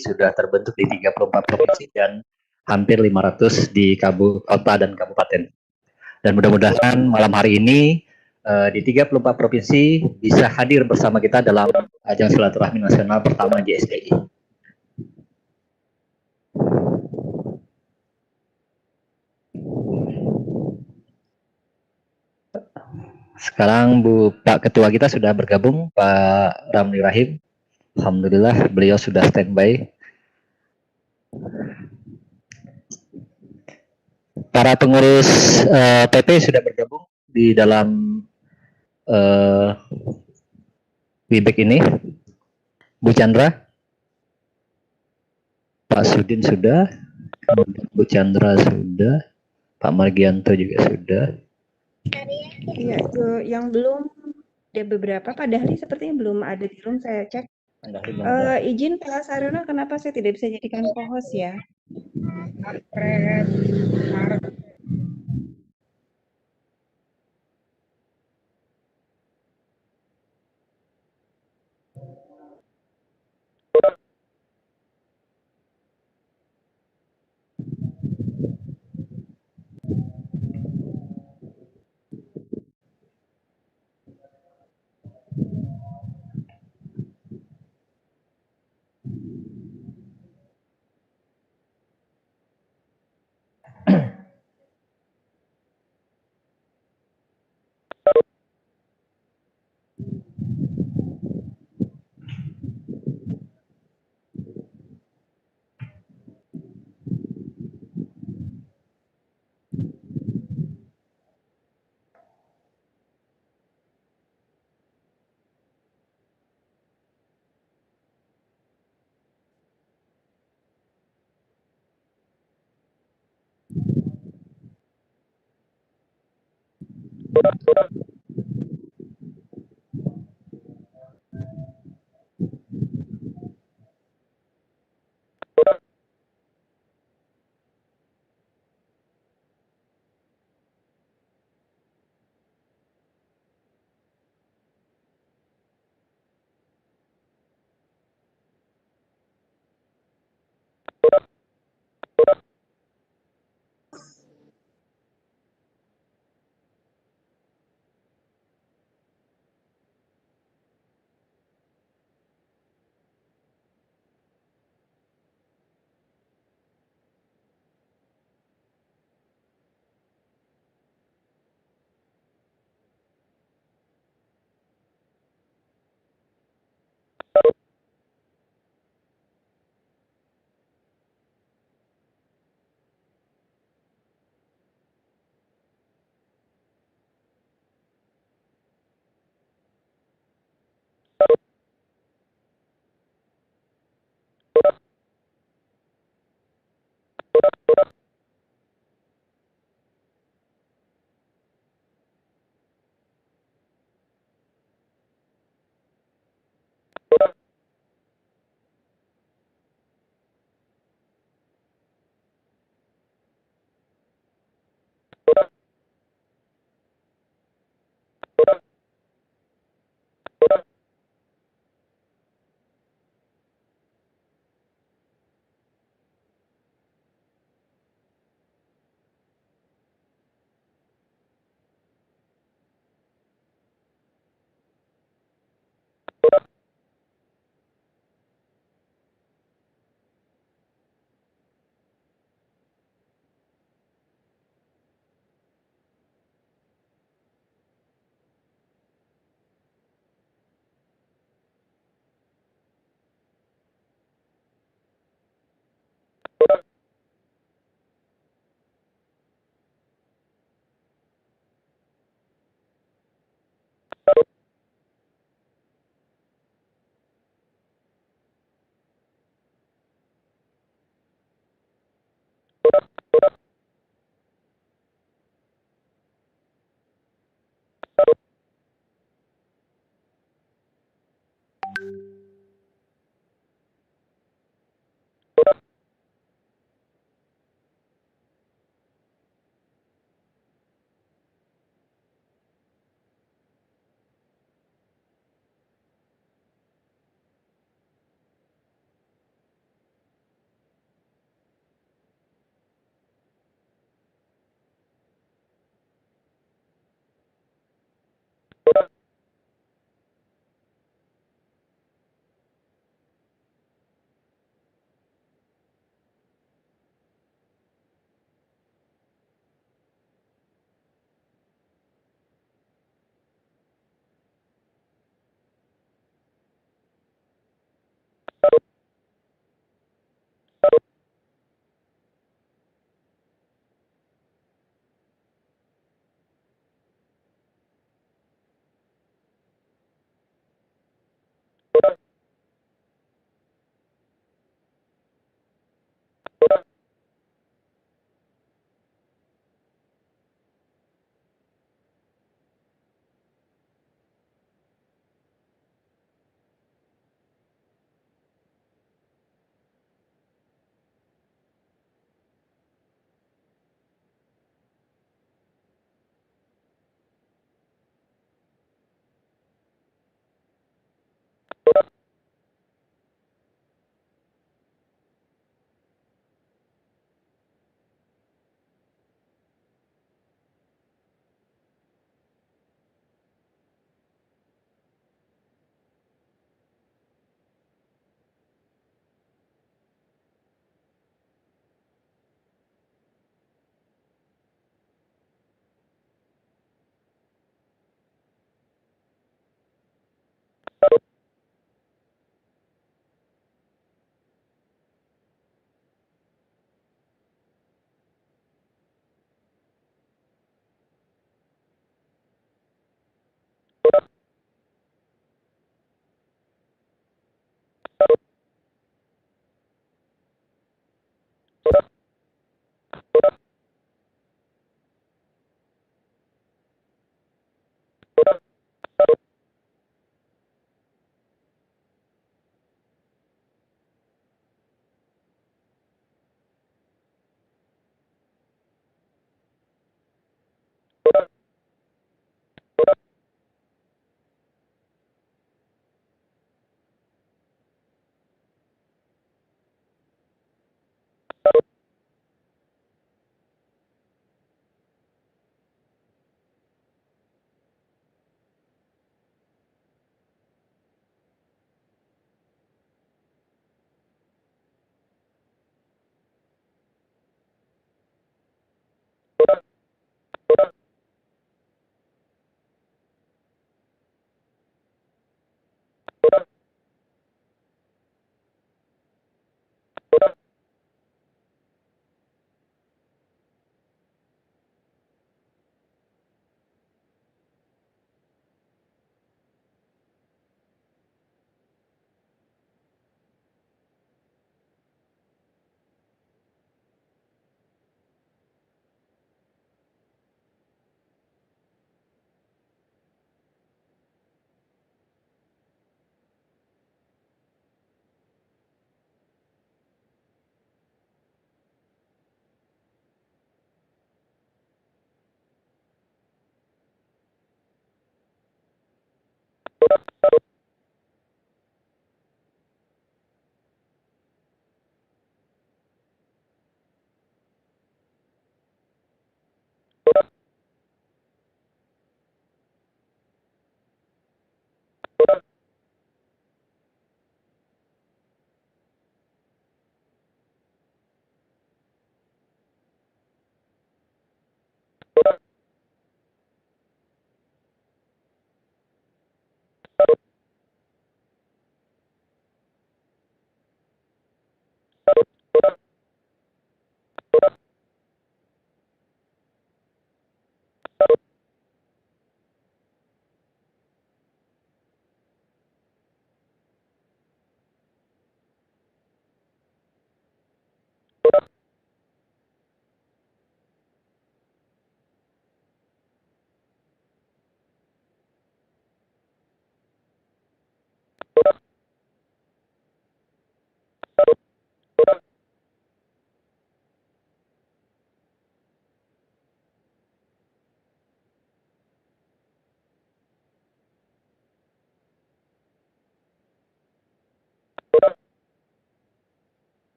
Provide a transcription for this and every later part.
sudah terbentuk di 34 provinsi dan hampir 500 di kota dan kabupaten. Dan mudah-mudahan malam hari ini di 34 provinsi bisa hadir bersama kita dalam ajang silaturahmi nasional pertama JSDI. Sekarang Pak Ketua kita sudah bergabung, Pak Ramli Rahim. Alhamdulillah beliau sudah standby. Para pengurus PP sudah bergabung di dalam Webex ini. Bu Chandra, Pak Sudin sudah, Bu Chandra sudah, Pak Margianto juga sudah. Iya, itu yang belum ada beberapa. Pak Dahli sepertinya belum ada di room, saya cek. Izin Pak Saryono, kenapa saya tidak bisa jadikan co-host ya?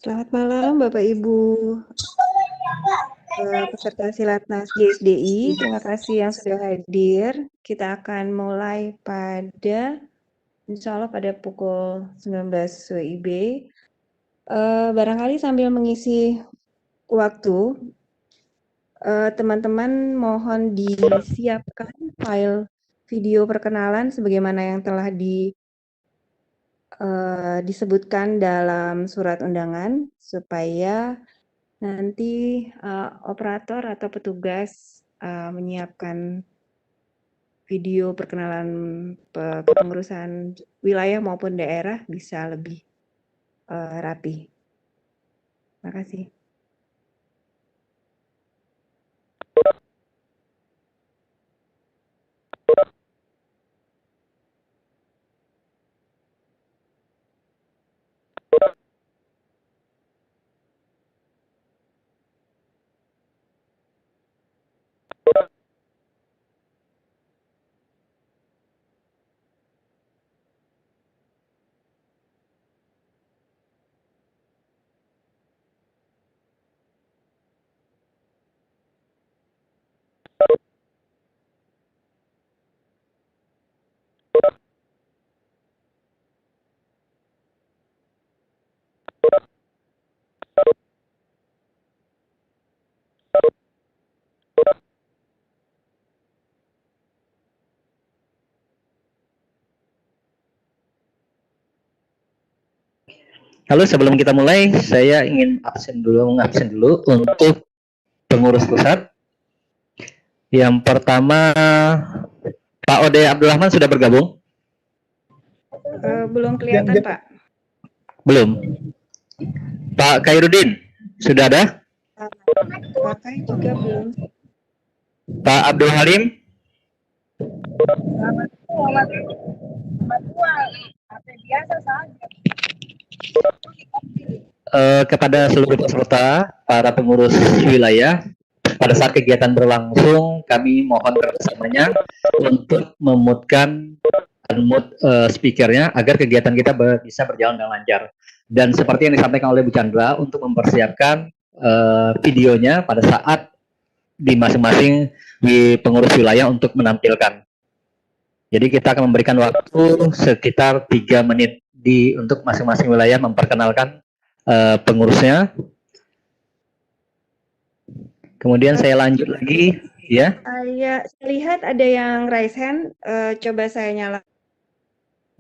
Selamat malam Bapak Ibu peserta Silatnas JSDI. Terima kasih yang sudah hadir. Kita akan mulai pada insya Allah pada pukul 19 WIB. Barangkali sambil mengisi waktu, teman-teman mohon disiapkan file video perkenalan sebagaimana yang telah disebutkan dalam surat undangan supaya nanti operator atau petugas menyiapkan video perkenalan kepengurusan wilayah maupun daerah bisa lebih rapi. Terima kasih. Halo, sebelum kita mulai, saya ingin absen dulu untuk pengurus pusat. Yang pertama, Pak Ode Abdurrahman sudah bergabung? Belum kelihatan, Pak. Belum. Pak Khairuddin, sudah ada? Pak Kai juga belum. Pak Abdul Halim? Biasa saja. Kepada seluruh peserta, para pengurus wilayah, pada saat kegiatan berlangsung, kami mohon kerjasamanya untuk memutkan unmute speakernya agar kegiatan kita bisa berjalan dengan lancar. Dan seperti yang disampaikan oleh Bu Chandra, untuk mempersiapkan videonya pada saat di masing-masing di pengurus wilayah untuk menampilkan. Jadi kita akan memberikan waktu sekitar 3 menit untuk masing-masing wilayah memperkenalkan pengurusnya. Kemudian saya lanjut lagi, ya. Ya, saya lihat ada yang raise hand. Coba saya nyalakan.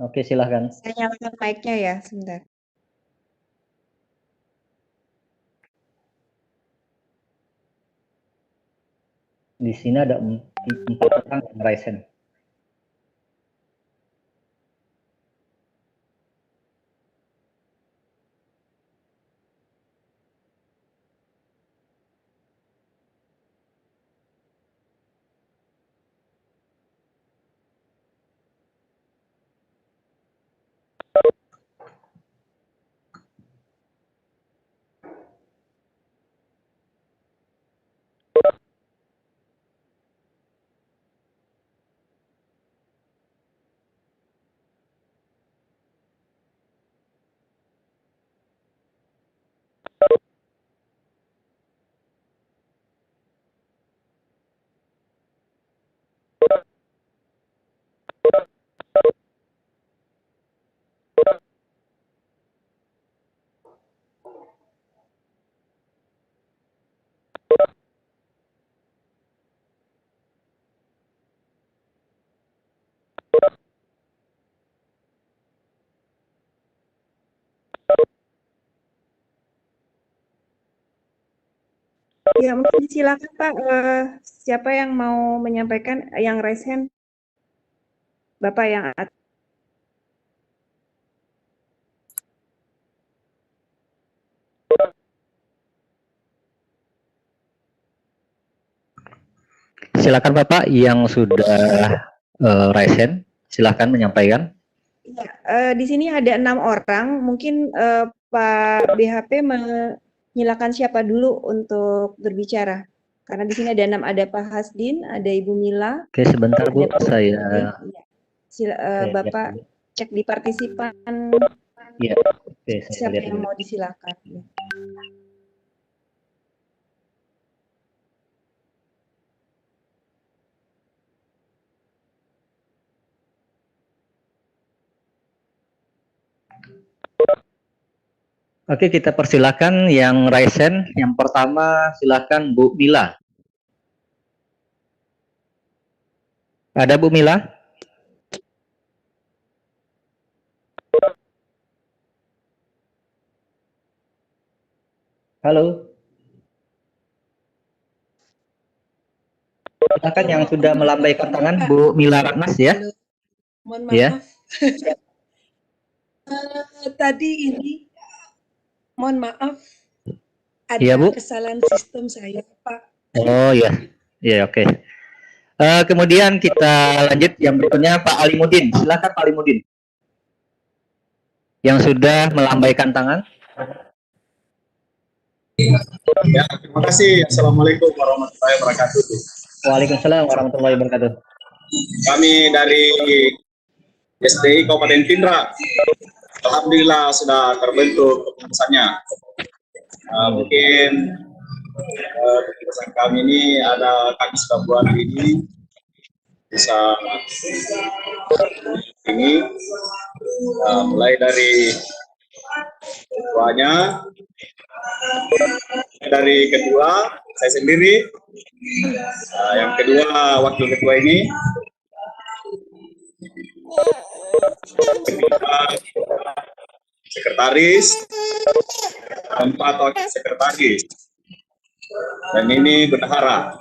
Oke, silahkan. Saya nyalakan mic-nya ya, sebentar. Di sini ada 4 orang yang raise hand. Ya, mungkin silakan Pak. Siapa yang mau menyampaikan yang raise hand? Bapak yang Silakan Bapak yang sudah raise hand, silakan menyampaikan. Ya, di sini ada 6 orang. Mungkin Pak BHP menyilakan siapa dulu untuk berbicara. Karena di sini ada 6, ada Pak Hasdin, ada Ibu Mila. Oke, sebentar Bu, saya. Bapak cek di partisipan. Iya, oke, siapa yang mau disilakan. Ya. Oke, kita persilakan yang raise hand. Yang pertama silakan Bu Mila. Ada Bu Mila? Halo. Silakan yang sudah melambaikan tangan, Bu Mila Ratnas ya. Halo. Mohon Ya. maaf. Tadi ini, mohon maaf, ada Iya, Bu. kesalahan sistem saya, Pak. Oh ya, ya oke. Kemudian kita lanjut yang berikutnya Pak Alimudin. Silakan Pak Alimudin. Yang sudah melambaikan tangan. Ya, terima kasih. Assalamualaikum warahmatullahi wabarakatuh. Waalaikumsalam warahmatullahi wabarakatuh. Kami dari SDI Kabupaten Pindra, alhamdulillah sudah terbentuk kepengurusannya. Mungkin kepengurusan kami ini kami sudah buat ini bisa ini mulai dari ketuanya, dari kedua saya sendiri, yang kedua wakil ketua ini, ketiga sekretaris, keempat wakil sekretaris, dan ini bendahara.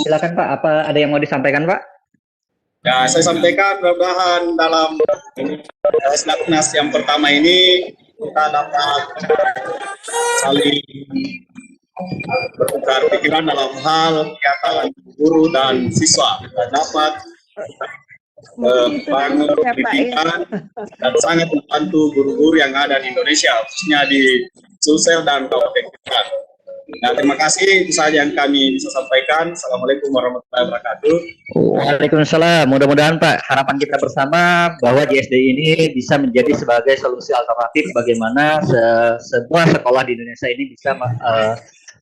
Silakan Pak, apa ada yang mau disampaikan Pak? Ya, saya sampaikan mudah-mudahan dalam Selaknas yang pertama ini kita dapat saling bertukar pikiran dalam hal kegiatan guru dan siswa dan dapat bangun pendidikan dan sangat membantu guru-guru yang ada di Indonesia, khususnya di Sulsel dan Kabupaten Pindra. Nah, terima kasih, itu saja yang kami bisa sampaikan. Assalamualaikum warahmatullahi wabarakatuh. Waalaikumsalam. Mudah-mudahan Pak, harapan kita bersama bahwa JSDI ini bisa menjadi sebagai solusi alternatif bagaimana semua sekolah di Indonesia ini bisa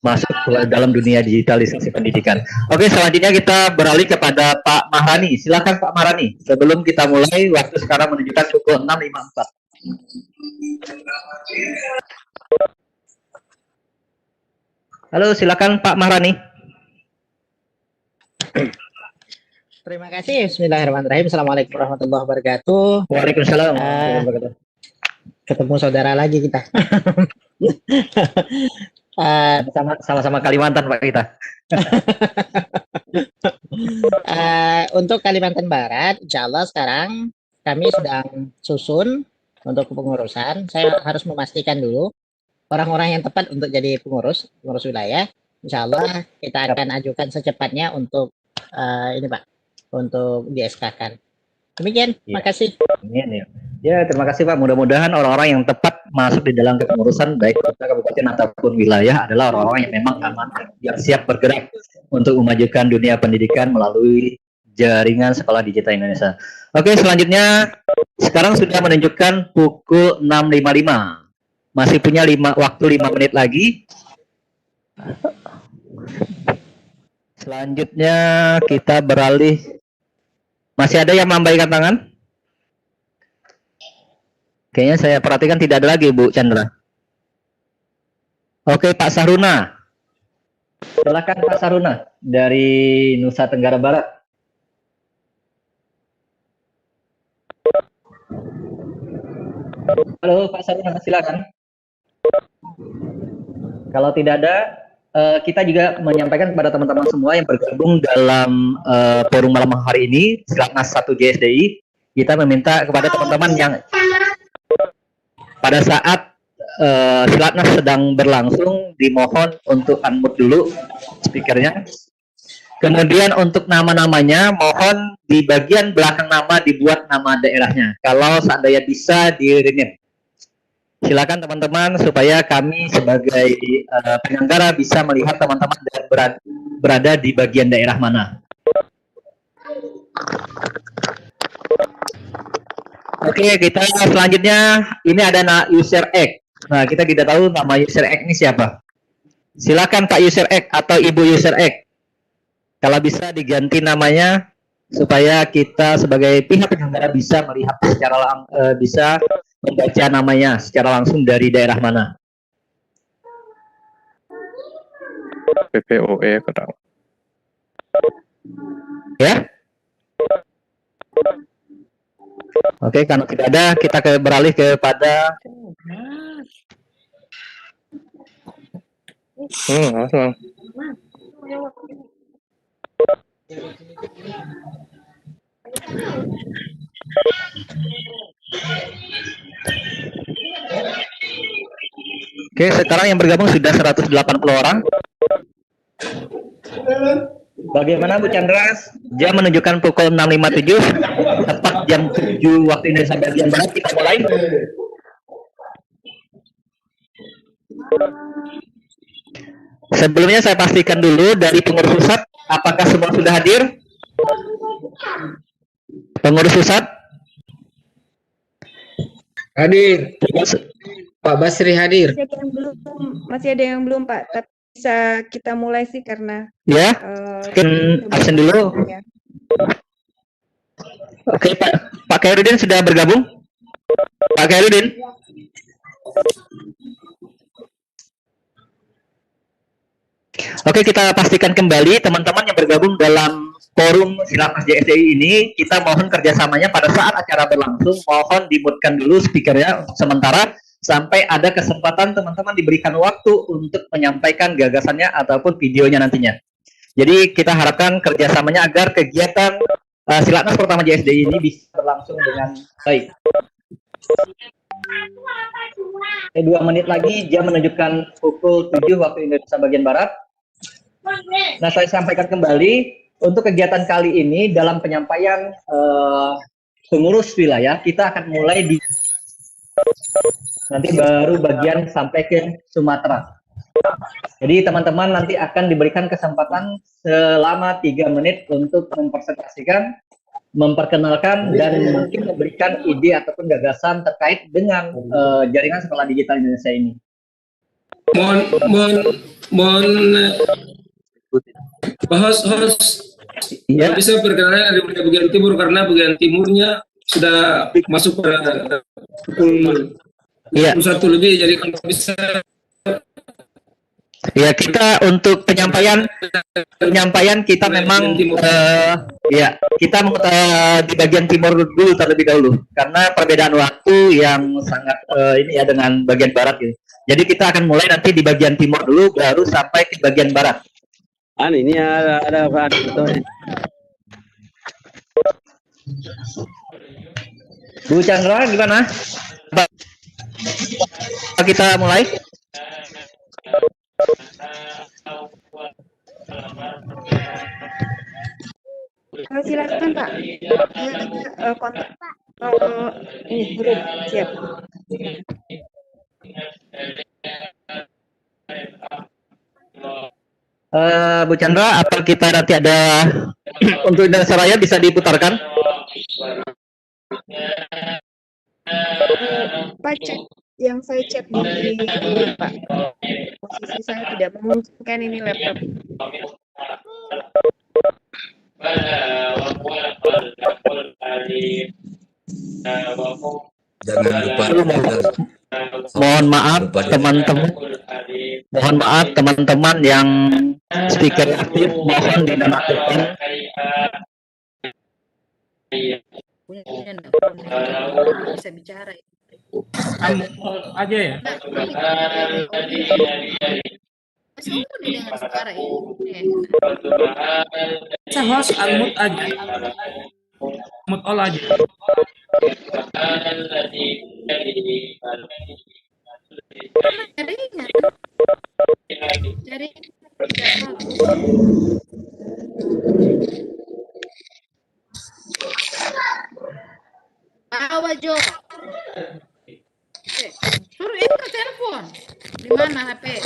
masuk ke dalam dunia digitalisasi pendidikan. Oke, selanjutnya kita beralih kepada Pak Mahrani. Silakan Pak Mahrani. Sebelum kita mulai, waktu sekarang menunjukkan pukul 6.54. Halo, silakan Pak Mahrani. Terima kasih. Bismillahirrahmanirrahim. Assalamualaikum warahmatullahi wabarakatuh. Waalaikumsalam. Ketemu saudara lagi kita. Sama-sama Kalimantan Pak kita. Untuk Kalimantan Barat, insya Allah sekarang kami sedang susun untuk kepengurusan. Saya harus memastikan dulu orang-orang yang tepat untuk jadi pengurus wilayah. Insya Allah kita akan ajukan secepatnya untuk ini Pak, untuk di-SK-kan. Demikian, terima kasih. Ya, terima kasih Pak. Mudah-mudahan orang-orang yang tepat masuk di dalam kepengurusan baik kota, kabupaten ataupun wilayah adalah orang-orang yang memang aman, yang siap bergerak untuk memajukan dunia pendidikan melalui jaringan sekolah digital Indonesia. Oke, selanjutnya sekarang sudah menunjukkan pukul 6.55. Masih punya waktu 5 menit lagi. Selanjutnya kita beralih. Masih ada yang melambaikan tangan? Kayaknya saya perhatikan tidak ada lagi, Bu Chandra. Oke, Pak Sahruna. Silakan Pak Sahruna dari Nusa Tenggara Barat. Halo Pak Sahruna, silakan. Kalau tidak ada, kita juga menyampaikan kepada teman-teman semua yang bergabung dalam forum malam hari ini, Selaknas 1 JSDI, kita meminta kepada teman-teman yang pada saat Selaknas sedang berlangsung, dimohon untuk unmute dulu speakernya. Kemudian untuk nama-namanya, mohon di bagian belakang nama dibuat nama daerahnya. Kalau seandainya bisa di-rename. Silakan teman-teman supaya kami sebagai penyelenggara bisa melihat teman-teman berada di bagian daerah mana. Oke, kita selanjutnya ini ada user X. Nah, kita tidak tahu nama user X ini siapa. Silakan Pak user X atau Ibu user X. Kalau bisa diganti namanya supaya kita sebagai pihak penyelenggara bisa melihat secara bisa membaca namanya secara langsung dari daerah mana. PPOE kadang. Ya. Oke, kalau tidak ada kita beralih kepada Langsung. Oke, sekarang yang bergabung sudah 180 orang. Bagaimana Bu Chandra? Jam menunjukkan pukul 6.57, tepat jam 7 waktu Indonesia bagian Barat, kita mulai. Sebelumnya saya pastikan dulu dari pengurus pusat, apakah semua sudah hadir? Pengurus pusat? Hadir. Pak Basri hadir. Masih ada yang belum Pak, tapi bisa kita mulai sih karena Ya, mungkin absen dulu. Ya. Oke, Pak Khairudin sudah bergabung? Pak Khairudin? Oke, kita pastikan kembali teman-teman yang bergabung dalam forum Silakas JSDI ini, kita mohon kerjasamanya pada saat acara berlangsung, mohon dimutkan dulu speakernya untuk sementara, sampai ada kesempatan teman-teman diberikan waktu untuk menyampaikan gagasannya ataupun videonya nantinya. Jadi kita harapkan kerjasamanya agar kegiatan Silakas pertama JSDI ini bisa berlangsung dengan baik. 2 menit lagi, jam menunjukkan pukul 7 waktu Indonesia bagian Barat. Nah, saya sampaikan kembali, untuk kegiatan kali ini dalam penyampaian pengurus wilayah, kita akan mulai di nanti baru bagian sampai ke Sumatera. Jadi teman-teman nanti akan diberikan kesempatan selama 3 menit untuk mempresentasikan, memperkenalkan, dan mungkin memberikan ide ataupun gagasan terkait dengan jaringan sekolah digital Indonesia ini. Mohon host Iya. bisa perkenalan dari bagian timur karena bagian timurnya sudah masuk pada pukul 1 lebih, jadi kalau bisa. Ya, kita untuk penyampaian kita memang ya kita di bagian timur dulu terlebih dahulu karena perbedaan waktu yang sangat ini ya dengan bagian barat gitu. Jadi kita akan mulai nanti di bagian timur dulu baru sampai ke bagian barat. Ini ada Bu Chandra gimana? Kita mulai. Silakan Pak. Kontak Pak. Ini grup siap. Bu Chandra, apa kita nanti ada untuk Indonesia Raya bisa diputarkan? Pak, chat yang saya chat di grup Pak. Posisi saya tidak memungkinkan ini laptop. Jangan lupa. Mohon maaf teman-teman yang speaker aktif, mohon dinonaktifkan. Bisa bicara aja ya. Dengan suara ini. Saya host unmute aja. Mute all aja. Jadi bawa Jo. Suruh itu telepon. Di mana HP?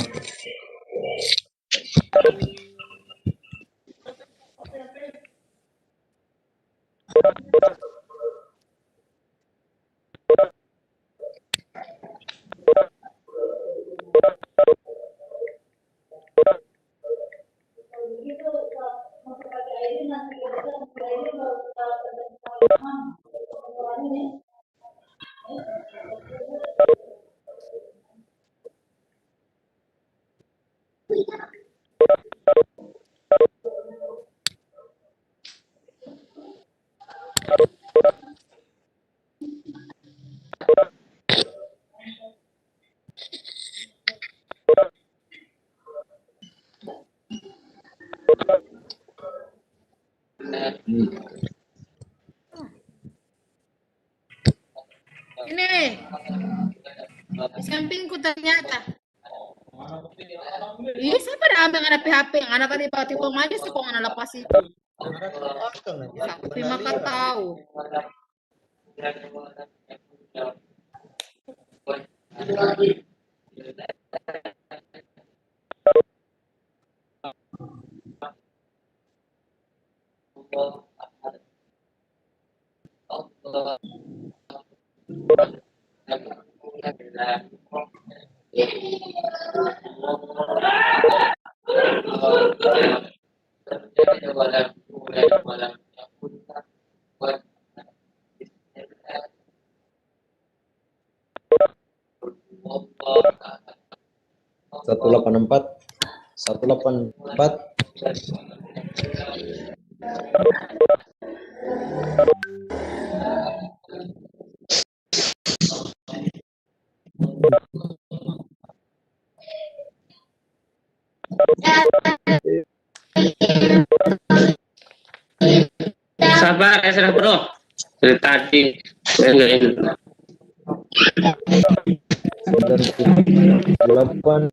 Ini di sampingku ternyata. Iya, siapa dah ambil anak PHP yang anak tadi tiba-tiba aja sih kok anak lepas itu. Tapi maka tahu. Satu 184. Sabar ya sudah bro. Dari tadi. 8.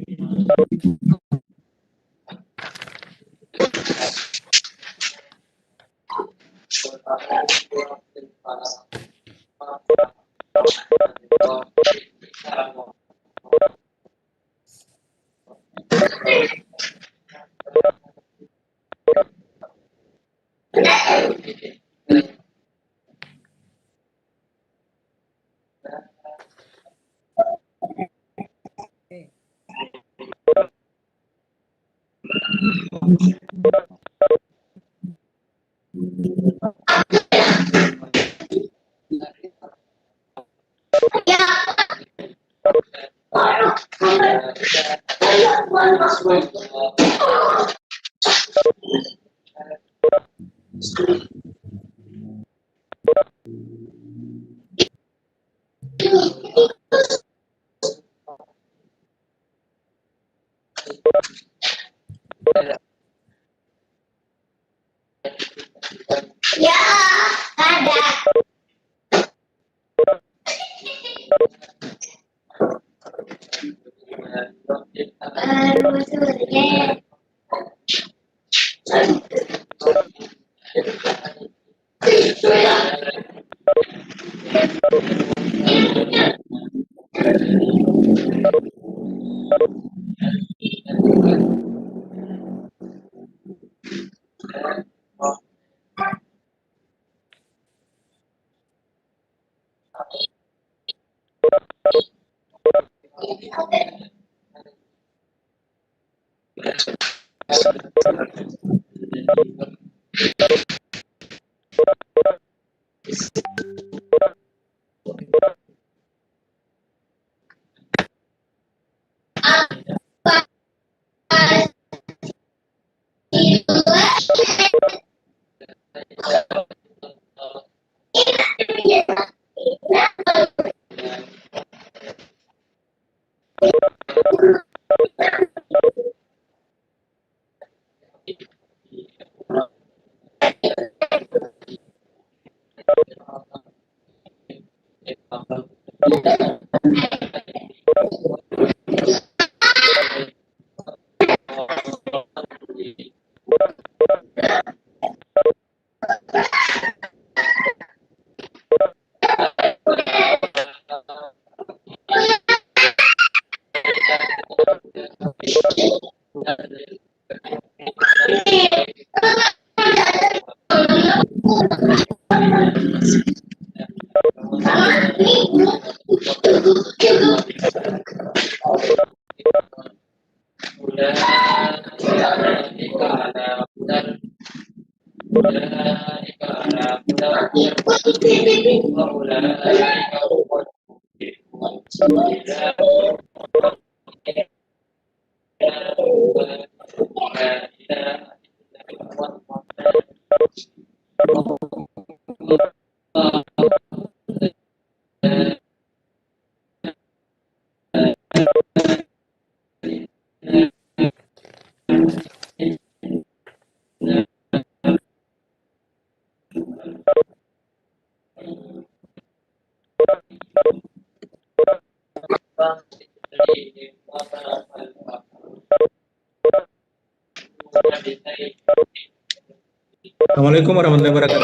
Assalamualaikum warahmatullahi wabarakatuh.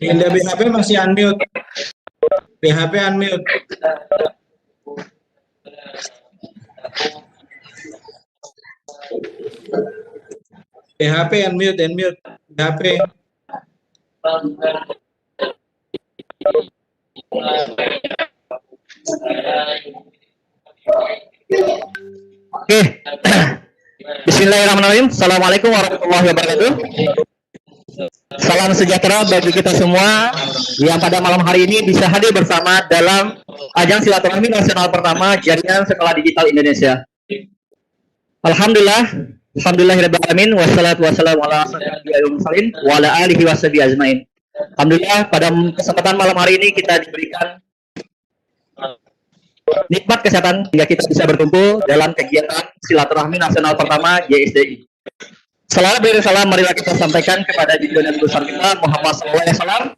Indah BHP masih unmute. BHP unmute. BHP unmute, unmute. BHP. Oke. Bismillahirrahmanirrahim. Assalamualaikum warahmatullahi wabarakatuh. Salam sejahtera bagi kita semua yang pada malam hari ini bisa hadir bersama dalam ajang silaturahmi nasional pertama Jaringan Sekolah Digital Indonesia. Alhamdulillahirrahmanirrahim. Wassalatu wassalamu ala asyrofil mursalin wa ala alihi washabihi ajmain. Alhamdulillah, pada kesempatan malam hari ini kita diberikan nikmat kesehatan hingga kita bisa berkumpul dalam kegiatan silaturahmi nasional pertama JSDI. Salam salam marilah kita sampaikan kepada junjungan besar kita Muhammad SAW.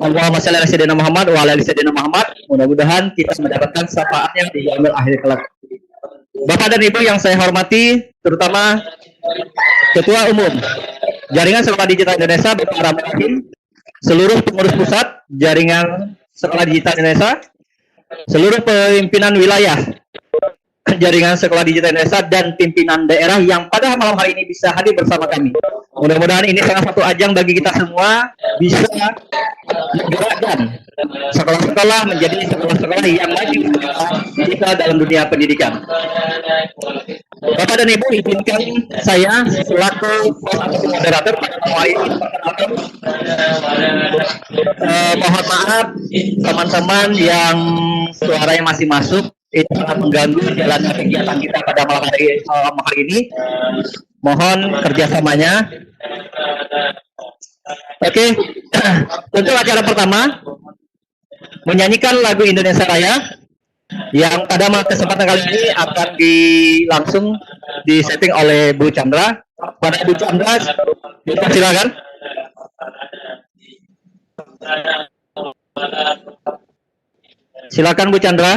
Allahumma shalli ala sayyidina Muhammad wa ala ali sayyidina Muhammad. Mudah-mudahan kita mendapatkan syafaatnya di yaumil akhir kelak. Bapak dan Ibu yang saya hormati, terutama Ketua Umum Jaringan Sekolah Digital Indonesia Bapak Rahim, seluruh pengurus pusat Jaringan Sekolah Digital Indonesia, seluruh pimpinan wilayah Jaringan Sekolah Digital Indonesia dan pimpinan daerah yang pada malam hari ini bisa hadir bersama kami. Mudah-mudahan ini salah satu ajang bagi kita semua bisa menggerakkan sekolah-sekolah menjadi sekolah-sekolah yang maju kita dalam dunia pendidikan. Bapak dan Ibu, izinkan saya selaku moderator pada malam hari ini perkenalkan. Mohon maaf teman-teman yang suaranya masih masuk, itu sangat mengganggu jalannya kegiatan kita pada malam hari ini. Mohon kerjasamanya. Oke, untuk acara pertama menyanyikan lagu Indonesia Raya yang pada kesempatan kali ini akan langsung disetting oleh Bu Chandra. Pada Bu Chandra, silakan. Silakan Bu Chandra.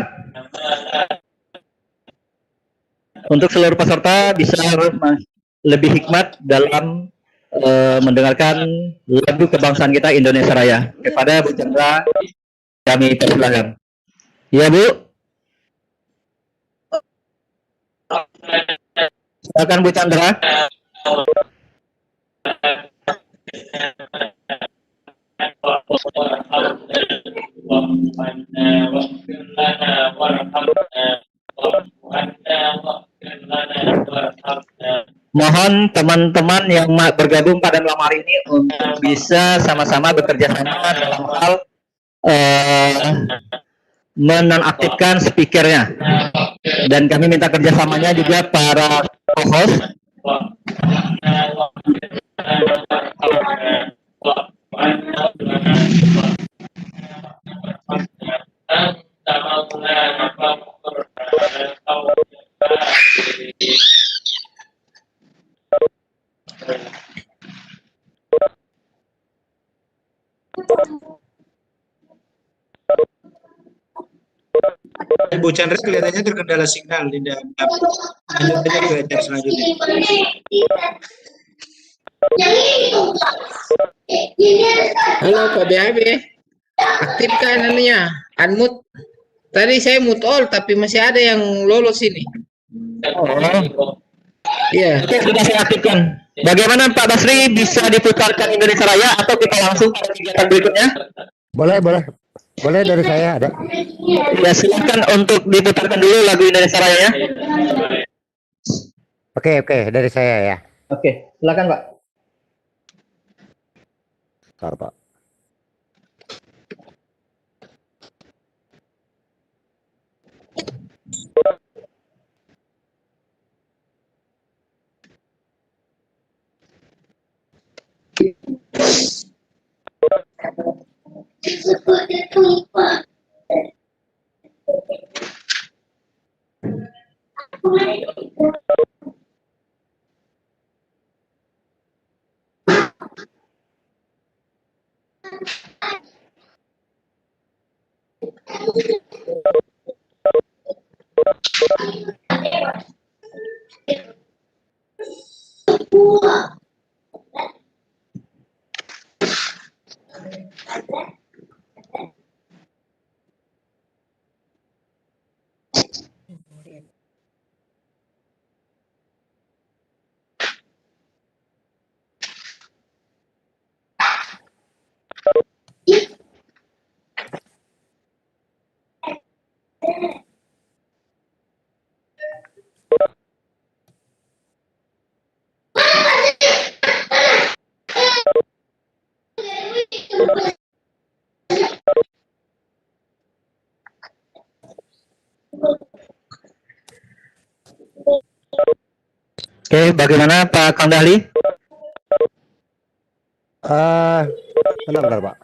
Untuk seluruh peserta bisa lebih hikmat dalam mendengarkan lagu kebangsaan kita Indonesia Raya. Kepada Bu Chandra kami persilakan. Ya Bu. Silakan Bu Chandra. Mohon teman-teman yang bergabung pada malam hari ini untuk bisa sama-sama bekerja sama dalam hal menonaktifkan speakernya. Dan kami minta kerjasamanya juga para co-host. Bu Chandra kelihatannya terkendala signal, tidak lanjut aja ke acara selanjutnya. Halo Pak BHB, aktifkan anunya, unmute. Tadi saya mute all, tapi masih ada yang lolos ini. Oh. Iya. Oke, sudah saya aktifkan. Bagaimana Pak Basri, bisa diputarkan Indonesia Raya atau kita langsung pada kegiatan berikutnya? Boleh, boleh. Boleh, dari saya ada. Ya, silakan untuk diputarkan dulu lagu Indonesia Raya ya. Oke, dari saya ya. Oke, silakan Pak. Bentar, Pak. Oke, bagaimana Pak Kang Dahli? Bentar Pak.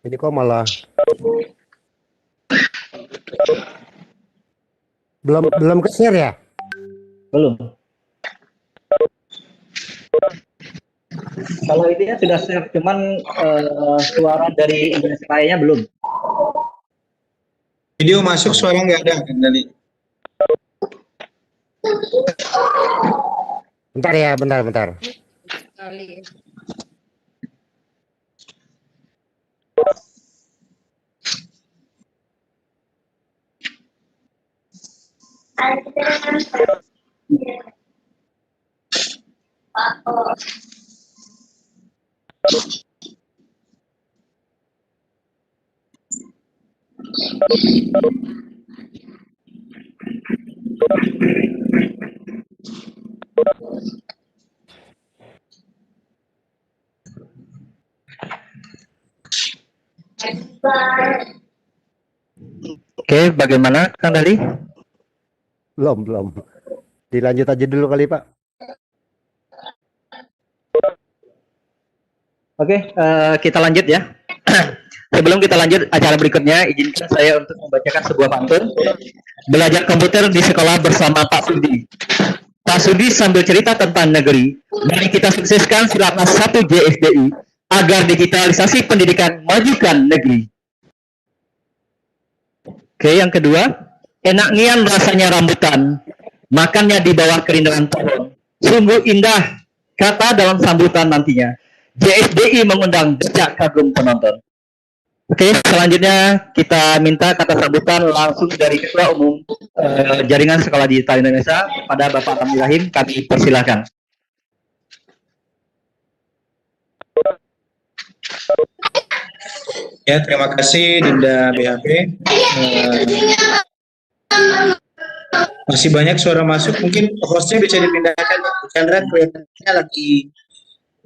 Ini kok malah belum ke-share ya? Belum. Kalau ini ya sudah share, cuman suara dari Indonesia Raya-nya belum. Video masuk, suara nggak ada, Kang Dali. Bentar ya, bentar. Oke, bagaimana Kang Dahli? Belum. Dilanjut aja dulu kali Pak. Oke, kita lanjut ya. Sebelum kita lanjut acara berikutnya, izinkan saya untuk membacakan sebuah pantun. Belajar komputer di sekolah bersama Pak Sudi. Pak Sudi sambil cerita tentang negeri, mari kita sukseskan Silatnas 1 JSDI agar digitalisasi pendidikan majukan negeri. Oke, yang kedua, enak nian rasanya rambutan, makannya di bawah kerinduan pohon. Sungguh indah kata dalam sambutan nantinya. JSDI mengundang decak kagum penonton. Oke, selanjutnya kita minta kata sambutan langsung dari Ketua Umum Jaringan Sekolah Digital Indonesia pada Bapak Ramli Rahim, kami persilahkan. Ya, terima kasih Dinda BHP. Masih banyak suara masuk, mungkin hostnya bisa dipindahkan. Bu Chandra kelihatannya lagi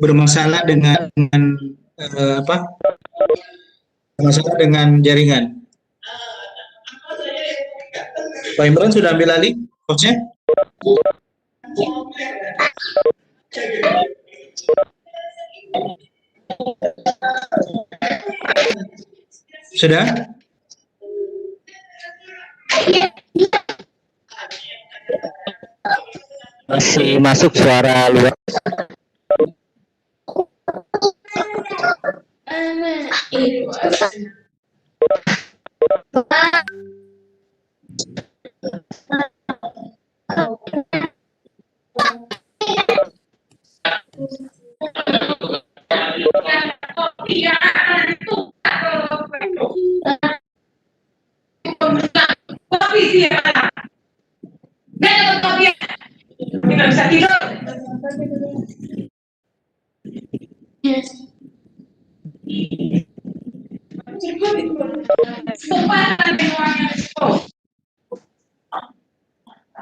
bermasalah dengan masalah dengan jaringan. Pak Imran sudah ambil alih hostnya? Sudah? Masih masuk suara luar.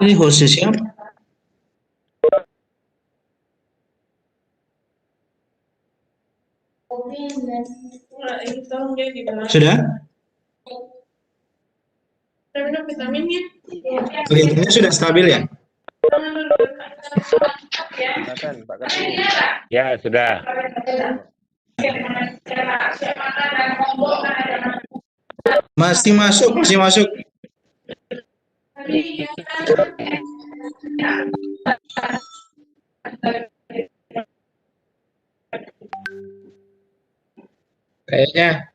Ini hostnya siapa? Sudah? Kelihatannya sudah stabil ya? Ya, sudah. Masih masuk. Kayaknya.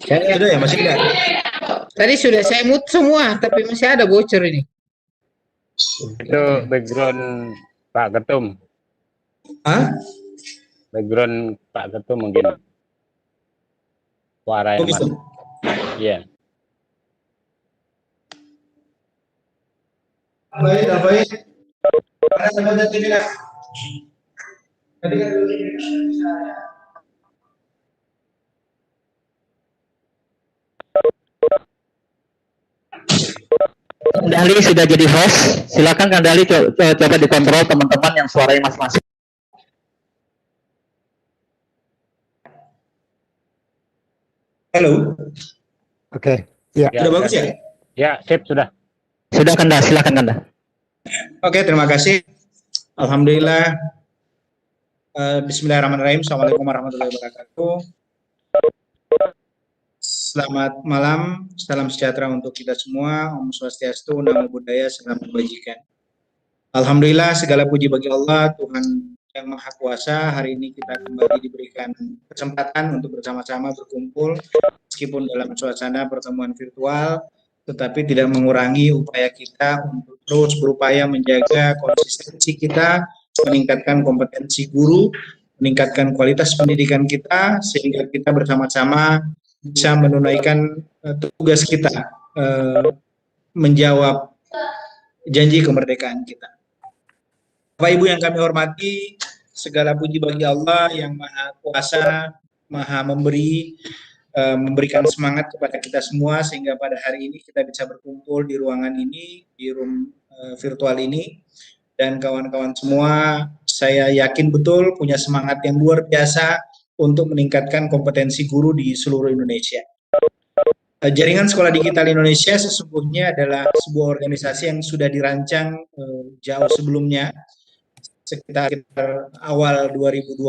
Sudah ya, masih enggak? Tadi sudah saya mute semua, tapi masih ada bocor ini. Itu background Pak Ketum. Hah? Background Pak Ketum mungkin. Suara yang masuk. Iya. Baik. Kang Dahli sudah jadi host. Silakan Kang Dahli coba dikontrol teman-teman yang suaranya masing-masing. Halo. Oke. Ya. Sudah bagus ya? Ya, sip sudah. Sudah Kanda, silakan Kanda. Oke, terima kasih. Alhamdulillah. Bismillahirrahmanirrahim. Assalamualaikum warahmatullahi wabarakatuh. Selamat malam, salam sejahtera untuk kita semua. Om Swastiastu, Namo Buddhaya, salam kebajikan. Alhamdulillah, segala puji bagi Allah, Tuhan yang Maha Kuasa. Hari ini kita kembali diberikan kesempatan untuk bersama-sama berkumpul, meskipun dalam suasana pertemuan virtual, tetapi tidak mengurangi upaya kita untuk terus berupaya menjaga konsistensi kita, meningkatkan kompetensi guru, meningkatkan kualitas pendidikan kita, sehingga kita bersama-sama bisa menunaikan tugas kita, menjawab janji kemerdekaan kita. Bapak Ibu yang kami hormati, segala puji bagi Allah yang Maha Kuasa, Maha memberikan semangat kepada kita semua, sehingga pada hari ini kita bisa berkumpul di ruangan ini, di room virtual ini. Dan kawan-kawan semua, saya yakin betul punya semangat yang luar biasa untuk meningkatkan kompetensi guru di seluruh Indonesia. Jaringan Sekolah Digital Indonesia sesungguhnya adalah sebuah organisasi yang sudah dirancang jauh sebelumnya. Sekitar awal 2020,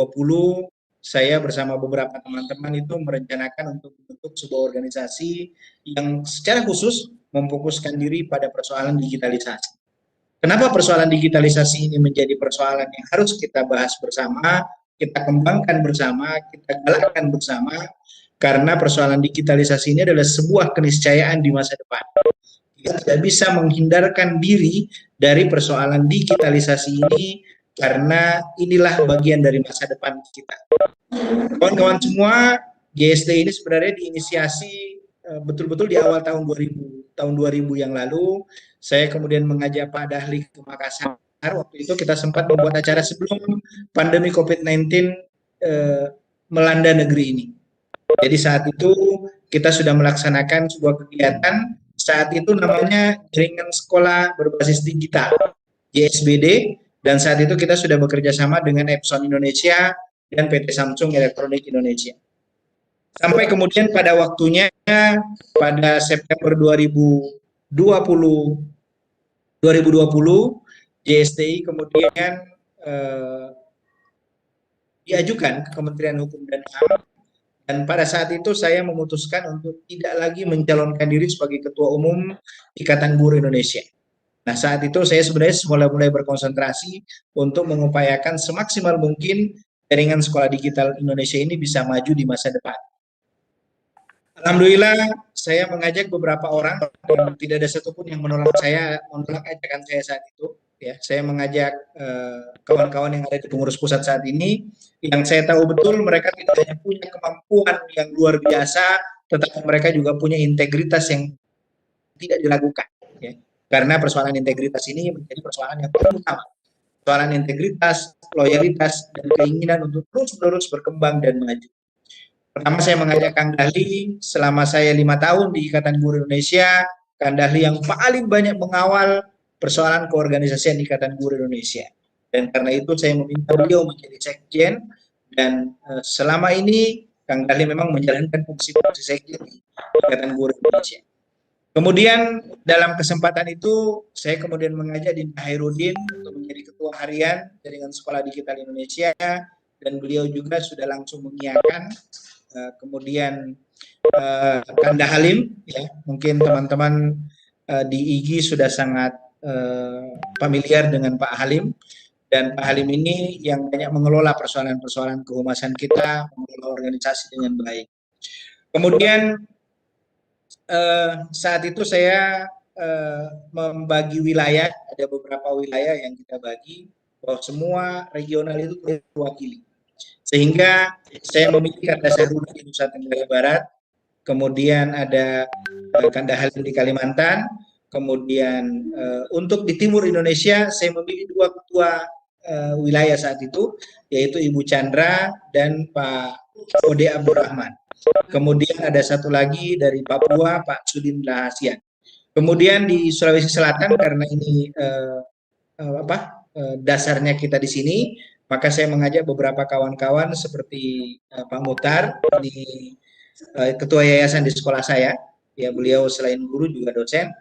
saya bersama beberapa teman-teman itu merencanakan untuk membentuk sebuah organisasi yang secara khusus memfokuskan diri pada persoalan digitalisasi. Kenapa persoalan digitalisasi ini menjadi persoalan yang harus kita bahas bersama, kita kembangkan bersama, kita galakkan bersama, karena persoalan digitalisasi ini adalah sebuah keniscayaan di masa depan. Kita tidak bisa menghindarkan diri dari persoalan digitalisasi ini, karena inilah bagian dari masa depan kita. Kawan-kawan semua, GSD ini sebenarnya diinisiasi betul-betul di awal tahun 2000 yang lalu. Saya kemudian mengajak Pak Dahli ke Makassar. Waktu itu kita sempat membuat acara sebelum pandemi COVID-19 melanda negeri ini. Jadi saat itu kita sudah melaksanakan sebuah kegiatan, saat itu namanya Jaringan Sekolah Berbasis Digital, JSBD, dan saat itu kita sudah bekerja sama dengan Epson Indonesia dan PT Samsung Elektronik Indonesia. Sampai kemudian pada waktunya, pada September 2020, JSTI kemudian diajukan ke Kementerian Hukum dan HAM, dan pada saat itu saya memutuskan untuk tidak lagi mencalonkan diri sebagai Ketua Umum Ikatan Guru Indonesia. Nah, saat itu saya sebenarnya mulai berkonsentrasi untuk mengupayakan semaksimal mungkin jaringan sekolah digital Indonesia ini bisa maju di masa depan. Alhamdulillah, saya mengajak beberapa orang, dan tidak ada satupun yang menolak ajakan saya saat itu. Ya, saya mengajak kawan-kawan yang ada di pengurus pusat saat ini, yang saya tahu betul mereka tidak hanya punya kemampuan yang luar biasa, tetapi mereka juga punya integritas yang tidak diragukan. Ya. Karena persoalan integritas ini menjadi persoalan yang paling utama. Persoalan integritas, loyalitas, dan keinginan untuk terus-menerus berkembang dan maju. Pertama saya mengajak Kang Dahli, selama saya 5 tahun di Ikatan Guru Indonesia, Kang Dahli yang paling banyak mengawal persoalan keorganisasian Ikatan Guru Indonesia. Dan karena itu saya meminta beliau menjadi sekjen, dan selama ini Kang Dahli memang menjalankan fungsi-fungsi sekjen di Ikatan Guru Indonesia. Kemudian dalam kesempatan itu saya kemudian mengajak Dinda Hairudin untuk menjadi ketua harian Jaringan Sekolah Digital Indonesia, dan beliau juga sudah langsung mengiyakan. Kemudian Kanda Halim, ya, mungkin teman-teman di IGI sudah sangat familiar dengan Pak Halim. Dan Pak Halim ini yang banyak mengelola persoalan-persoalan kehumasan kita, mengelola organisasi dengan baik. Kemudian saat itu saya membagi wilayah, ada beberapa wilayah yang kita bagi, bahwa semua regional itu terwakili. Sehingga saya memiliki Kanda Sahruddin di Nusa Tenggara Barat, kemudian ada Kanda Halim di Kalimantan, kemudian untuk di timur Indonesia saya memiliki 2 ketua wilayah saat itu, yaitu Ibu Chandra dan Pak Ode Abdurrahman. Kemudian ada satu lagi dari Papua, Pak Sudin Lahasian. Kemudian di Sulawesi Selatan, karena ini dasarnya kita di sini, maka saya mengajak beberapa kawan-kawan seperti Pak Mutar, ini ketua yayasan di sekolah saya, ya beliau selain guru juga dosen.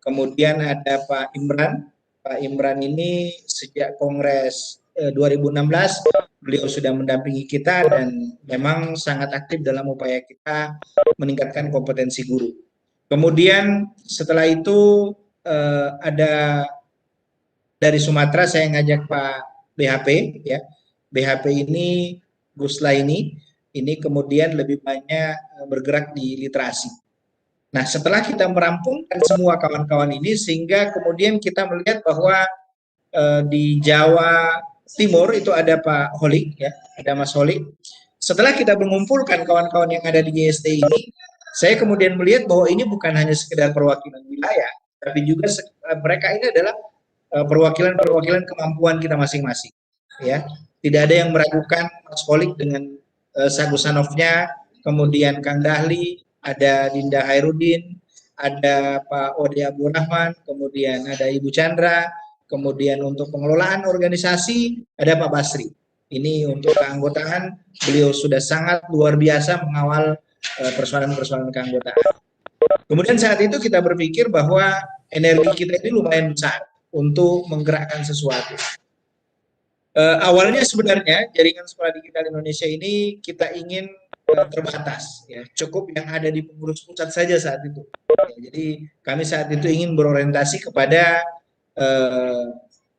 Kemudian ada Pak Imran. Pak Imran ini sejak Kongres 2016 beliau sudah mendampingi kita dan memang sangat aktif dalam upaya kita meningkatkan kompetensi guru. Kemudian setelah itu ada dari Sumatera saya ngajak Pak BHP, ya. BHP ini Gus Laini, ini kemudian lebih banyak bergerak di literasi. Nah, setelah kita merampungkan semua kawan-kawan ini, sehingga kemudian kita melihat bahwa di Jawa Timur itu ada Pak Holik, ya, ada Mas Holik. Setelah kita mengumpulkan kawan-kawan yang ada di JST ini, saya kemudian melihat bahwa ini bukan hanya sekedar perwakilan wilayah, tapi juga mereka ini adalah perwakilan-perwakilan kemampuan kita masing-masing. Ya, tidak ada yang meragukan Mas Holik dengan Sagusanovnya, kemudian Kang Dahli, ada Dinda Hairudin, ada Pak Ode Abdurrahman, kemudian ada Ibu Chandra, kemudian untuk pengelolaan organisasi ada Pak Basri. Ini untuk keanggotaan, beliau sudah sangat luar biasa mengawal persoalan-persoalan keanggotaan. Kemudian saat itu kita berpikir bahwa energi kita ini lumayan besar untuk menggerakkan sesuatu. Awalnya sebenarnya jaringan sekolah digital Indonesia ini kita ingin terbatas, ya, cukup yang ada di pengurus pusat saja saat itu. Jadi kami saat itu ingin berorientasi kepada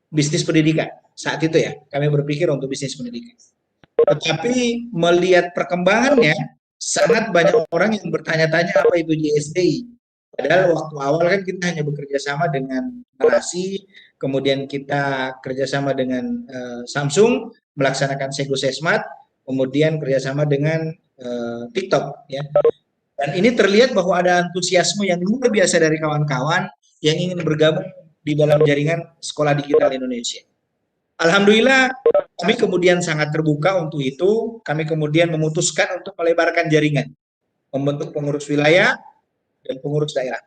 bisnis pendidikan saat itu, ya. Kami berpikir untuk bisnis pendidikan. Tetapi melihat perkembangannya, sangat banyak orang yang bertanya-tanya apa itu JSDI. Padahal waktu awal kan kita hanya bekerja sama dengan Narasi, kemudian kita kerjasama dengan Samsung melaksanakan Sego Sesmat, kemudian kerjasama dengan TikTok, ya. Dan ini terlihat bahwa ada antusiasme yang luar biasa dari kawan-kawan yang ingin bergabung di dalam jaringan sekolah digital Indonesia. Alhamdulillah kami kemudian sangat terbuka untuk itu. Kami kemudian memutuskan untuk melebarkan jaringan, membentuk pengurus wilayah dan pengurus daerah.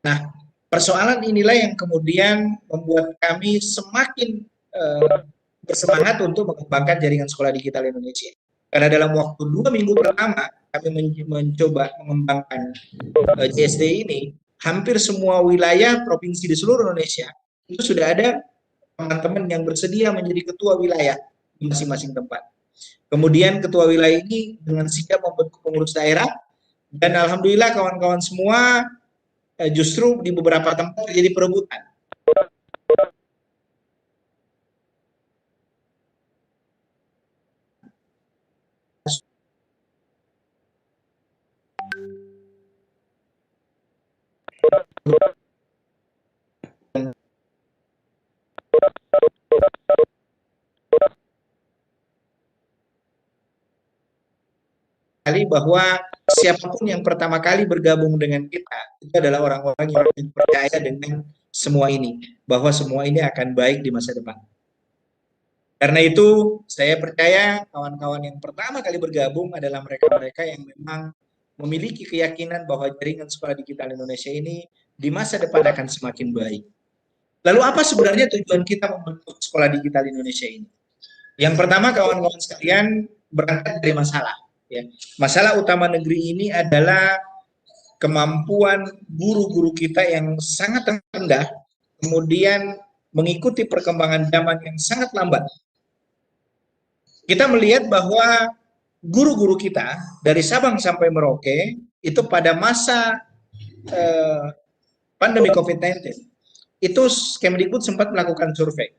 Nah, persoalan inilah yang kemudian membuat kami semakin bersemangat untuk mengembangkan jaringan sekolah digital Indonesia. Karena dalam waktu 2 minggu pertama kami mencoba mengembangkan JSD ini, hampir semua wilayah provinsi di seluruh Indonesia itu sudah ada teman-teman yang bersedia menjadi ketua wilayah di masing-masing tempat. Kemudian ketua wilayah ini dengan sigap membentuk pengurus daerah, dan alhamdulillah kawan-kawan semua justru di beberapa tempat terjadi perebutan. Bahwa siapapun yang pertama kali bergabung dengan kita itu adalah orang-orang yang percaya dengan semua ini, bahwa semua ini akan baik di masa depan. Karena itu saya percaya kawan-kawan yang pertama kali bergabung adalah mereka-mereka yang memang memiliki keyakinan bahwa jaringan sekolah digital Indonesia ini di masa depan akan semakin baik. Lalu apa sebenarnya tujuan kita membentuk sekolah digital Indonesia ini? Yang pertama kawan-kawan sekalian berangkat dari masalah. Ya. Masalah utama negeri ini adalah kemampuan guru-guru kita yang sangat rendah, kemudian mengikuti perkembangan zaman yang sangat lambat. Kita melihat bahwa guru-guru kita dari Sabang sampai Merauke itu pada masa pandemi COVID-19 itu Kemdikbud sempat melakukan survei.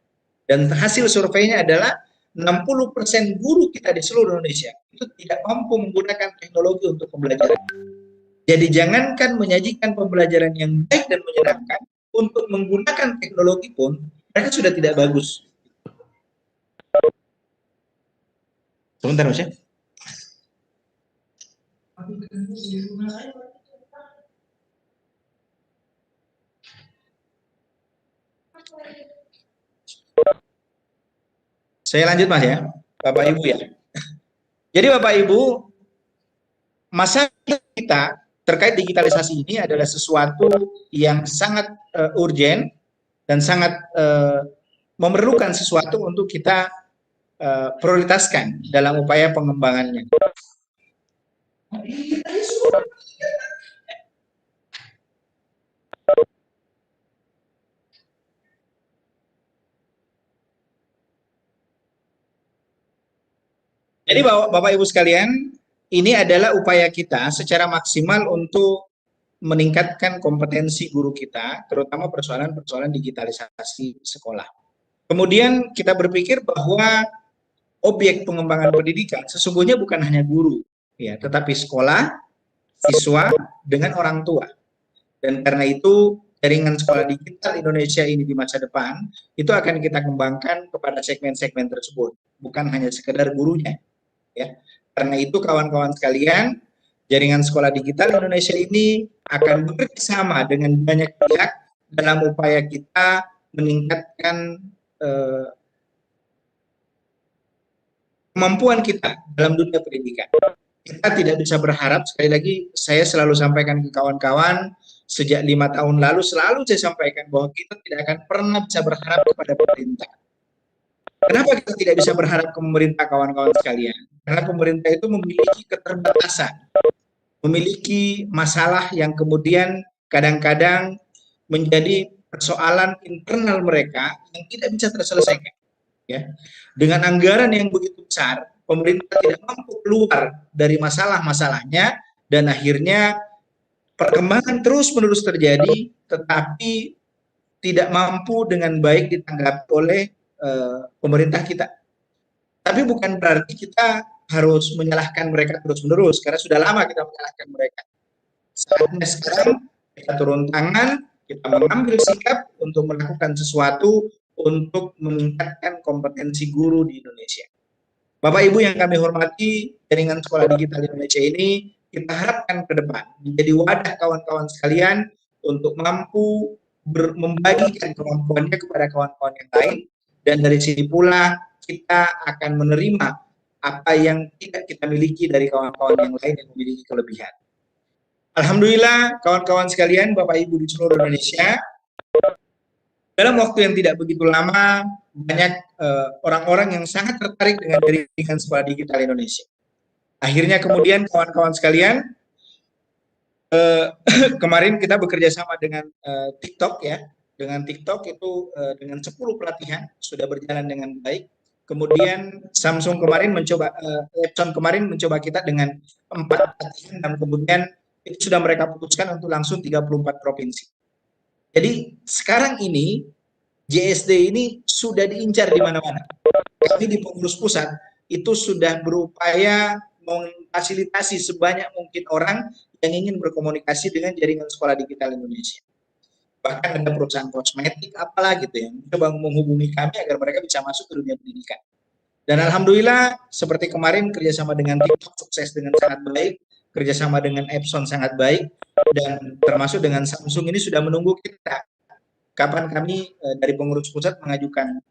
Dan hasil surveinya adalah 60% guru kita di seluruh Indonesia itu tidak mampu menggunakan teknologi untuk pembelajaran. Jadi jangankan menyajikan pembelajaran yang baik dan menyenangkan, untuk menggunakan teknologi pun mereka sudah tidak bagus. Sebentar Mas ya. Saya lanjut Mas ya, Bapak Ibu ya. Jadi Bapak Ibu, masalah kita terkait digitalisasi ini adalah sesuatu yang sangat urgent dan sangat memerlukan sesuatu untuk kita prioritaskan dalam upaya pengembangannya. Jadi Bapak Ibu sekalian, ini adalah upaya kita secara maksimal untuk meningkatkan kompetensi guru kita, terutama persoalan-persoalan digitalisasi sekolah. Kemudian kita berpikir bahwa objek pengembangan pendidikan sesungguhnya bukan hanya guru, ya, tetapi sekolah, siswa, dengan orang tua. Dan karena itu jaringan sekolah digital Indonesia ini di masa depan itu akan kita kembangkan kepada segmen-segmen tersebut, bukan hanya sekedar gurunya. Ya, karena itu kawan-kawan sekalian, jaringan sekolah digital Indonesia ini akan bekerjasama dengan banyak pihak dalam upaya kita meningkatkan kemampuan kita dalam dunia pendidikan. Kita tidak bisa berharap, sekali lagi saya selalu sampaikan ke kawan-kawan, sejak 5 tahun lalu selalu saya sampaikan bahwa kita tidak akan pernah bisa berharap kepada pemerintah. Kenapa kita tidak bisa berharap ke pemerintah, kawan-kawan sekalian? Karena pemerintah itu memiliki keterbatasan, memiliki masalah yang kemudian kadang-kadang menjadi persoalan internal mereka yang tidak bisa terselesaikan. Ya. Dengan anggaran yang begitu besar, pemerintah tidak mampu keluar dari masalah-masalahnya, dan akhirnya perkembangan terus-menerus terjadi, tetapi tidak mampu dengan baik ditanggapi oleh pemerintah kita. Tapi bukan berarti kita harus menyalahkan mereka terus-menerus, karena sudah lama kita menyalahkan mereka. Saatnya sekarang kita turun tangan, kita mengambil sikap untuk melakukan sesuatu untuk meningkatkan kompetensi guru di Indonesia. Bapak Ibu yang kami hormati, jaringan sekolah digital Indonesia ini kita harapkan ke depan menjadi wadah kawan-kawan sekalian untuk mampu membagikan kemampuannya kepada kawan-kawan yang lain, dan dari sini pula kita akan menerima apa yang tidak kita miliki dari kawan-kawan yang lain yang memiliki kelebihan. Alhamdulillah kawan-kawan sekalian, Bapak Ibu di seluruh Indonesia, dalam waktu yang tidak begitu lama banyak orang-orang yang sangat tertarik dengan jaringan sekolah digital Indonesia. Akhirnya kemudian kawan-kawan sekalian, kemarin kita bekerja sama dengan TikTok ya. Dengan TikTok itu dengan 10 pelatihan sudah berjalan dengan baik. Kemudian Samsung kemarin mencoba, Epson kemarin mencoba kita dengan 4 pelatihan, dan kemudian itu sudah mereka putuskan untuk langsung 34 provinsi. Jadi sekarang ini JSD ini sudah diincar di mana-mana. Kami di pengurus pusat itu sudah berupaya memfasilitasi sebanyak mungkin orang yang ingin berkomunikasi dengan jaringan sekolah digital Indonesia. Bahkan ada perusahaan kosmetik apalah gitu ya, mencoba menghubungi kami agar mereka bisa masuk ke dunia pendidikan. Dan alhamdulillah seperti kemarin kerjasama dengan TikTok sukses dengan sangat baik, kerjasama dengan Epson sangat baik, dan termasuk dengan Samsung ini sudah menunggu kita kapan kami dari pengurus pusat mengajukan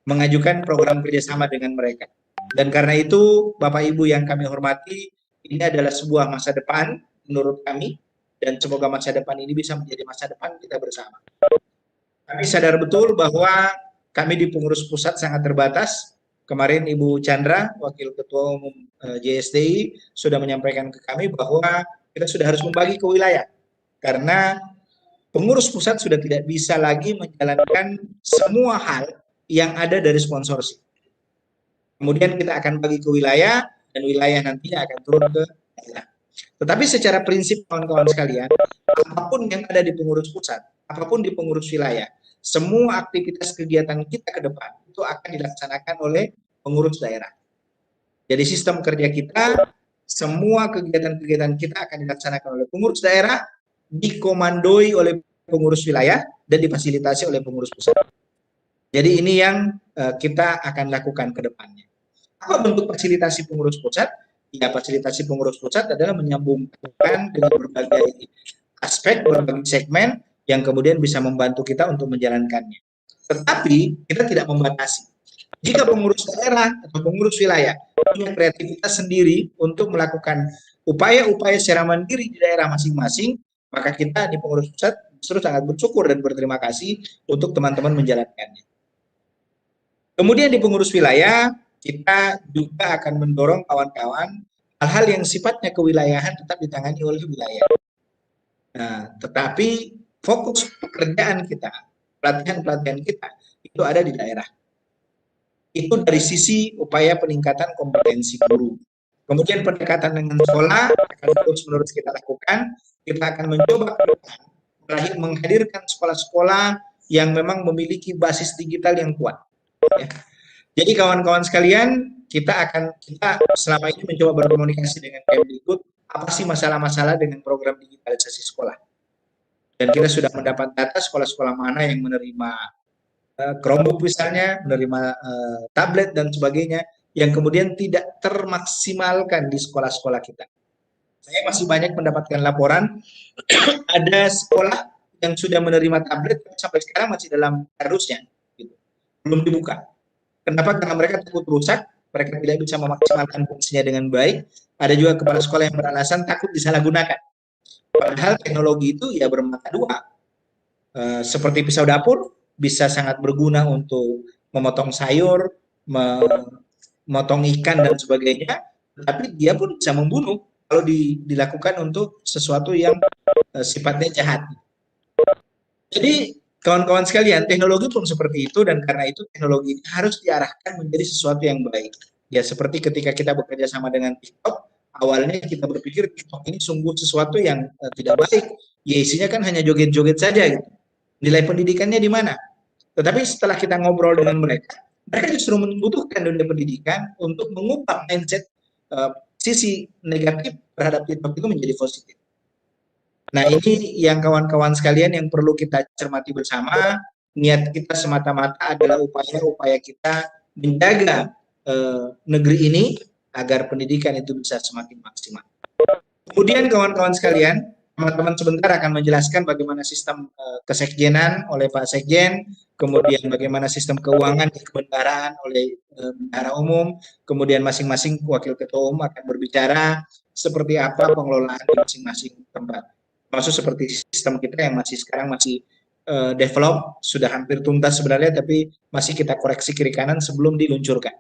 mengajukan program kerjasama dengan mereka. Dan karena itu Bapak Ibu yang kami hormati, ini adalah sebuah masa depan menurut kami, dan semoga masa depan ini bisa menjadi masa depan kita bersama. Kami sadar betul bahwa kami di pengurus pusat sangat terbatas. Kemarin Ibu Chandra, Wakil Ketua Umum JSDI, sudah menyampaikan ke kami bahwa kita sudah harus membagi ke wilayah. Karena pengurus pusat sudah tidak bisa lagi menjalankan semua hal yang ada dari sponsorship. Kemudian kita akan bagi ke wilayah, dan wilayah nantinya akan turun ke daerah. Tetapi secara prinsip kawan-kawan sekalian, apapun yang ada di pengurus pusat, apapun di pengurus wilayah, semua aktivitas kegiatan kita ke depan itu akan dilaksanakan oleh pengurus daerah. Jadi sistem kerja kita, semua kegiatan-kegiatan kita akan dilaksanakan oleh pengurus daerah, dikomandoi oleh pengurus wilayah, dan difasilitasi oleh pengurus pusat. Jadi ini yang kita akan lakukan ke depannya. Apa bentuk fasilitasi pengurus pusat? Ya, fasilitasi pengurus pusat adalah menyambungkan dengan berbagai aspek, berbagai segmen yang kemudian bisa membantu kita untuk menjalankannya. Tetapi kita tidak membatasi. Jika pengurus daerah atau pengurus wilayah punya kreativitas sendiri untuk melakukan upaya-upaya secara mandiri di daerah masing-masing, maka kita di pengurus pusat justru sangat bersyukur dan berterima kasih untuk teman-teman menjalankannya. Kemudian di pengurus wilayah, kita juga akan mendorong kawan-kawan hal-hal yang sifatnya kewilayahan tetap ditangani oleh wilayah. Nah, tetapi fokus pekerjaan kita, pelatihan-pelatihan kita, itu ada di daerah. Itu dari sisi upaya peningkatan kompetensi guru. Kemudian pendekatan dengan sekolah akan terus-menerus kita lakukan. Kita akan mencoba menghadirkan sekolah-sekolah yang memang memiliki basis digital yang kuat. Ya. Jadi kawan-kawan sekalian, kita selama ini mencoba berkomunikasi dengan Kemdikbud, apa sih masalah-masalah dengan program digitalisasi sekolah. Dan kita sudah mendapat data sekolah-sekolah mana yang menerima Chromebook misalnya, menerima tablet dan sebagainya, yang kemudian tidak termaksimalkan di sekolah-sekolah kita. Saya masih banyak mendapatkan laporan, ada sekolah yang sudah menerima tablet, sampai sekarang masih dalam kardusnya, gitu. Belum dibuka. Kenapa? Karena mereka takut rusak, mereka tidak bisa memaksimalkan fungsinya dengan baik. Ada juga kepala sekolah yang beralasan takut disalahgunakan. Padahal teknologi itu ya bermata dua. Seperti pisau dapur, bisa sangat berguna untuk memotong sayur, memotong ikan dan sebagainya, tapi dia pun bisa membunuh kalau dilakukan untuk sesuatu yang sifatnya jahat. Jadi kawan-kawan sekalian, teknologi pun seperti itu, dan karena itu teknologi ini harus diarahkan menjadi sesuatu yang baik. Ya seperti ketika kita bekerja sama dengan TikTok, awalnya kita berpikir TikTok ini sungguh sesuatu yang tidak baik. Ya isinya kan hanya joget-joget saja gitu. Nilai pendidikannya di mana? Tetapi setelah kita ngobrol dengan mereka justru membutuhkan dunia pendidikan untuk mengubah mindset sisi negatif terhadap TikTok itu menjadi positif. Nah ini yang kawan-kawan sekalian yang perlu kita cermati bersama. Niat kita semata-mata adalah upaya-upaya kita menjaga negeri ini agar pendidikan itu bisa semakin maksimal. Kemudian kawan-kawan sekalian, teman-teman sebentar akan menjelaskan bagaimana sistem kesekjenan oleh Pak Sekjen, kemudian bagaimana sistem keuangan di kebendaraan oleh bendahara umum, kemudian masing-masing wakil ketua umum akan berbicara seperti apa pengelolaan di masing-masing tempat. Maksud seperti sistem kita yang sekarang masih develop, sudah hampir tuntas sebenarnya, tapi masih kita koreksi kiri kanan sebelum diluncurkan.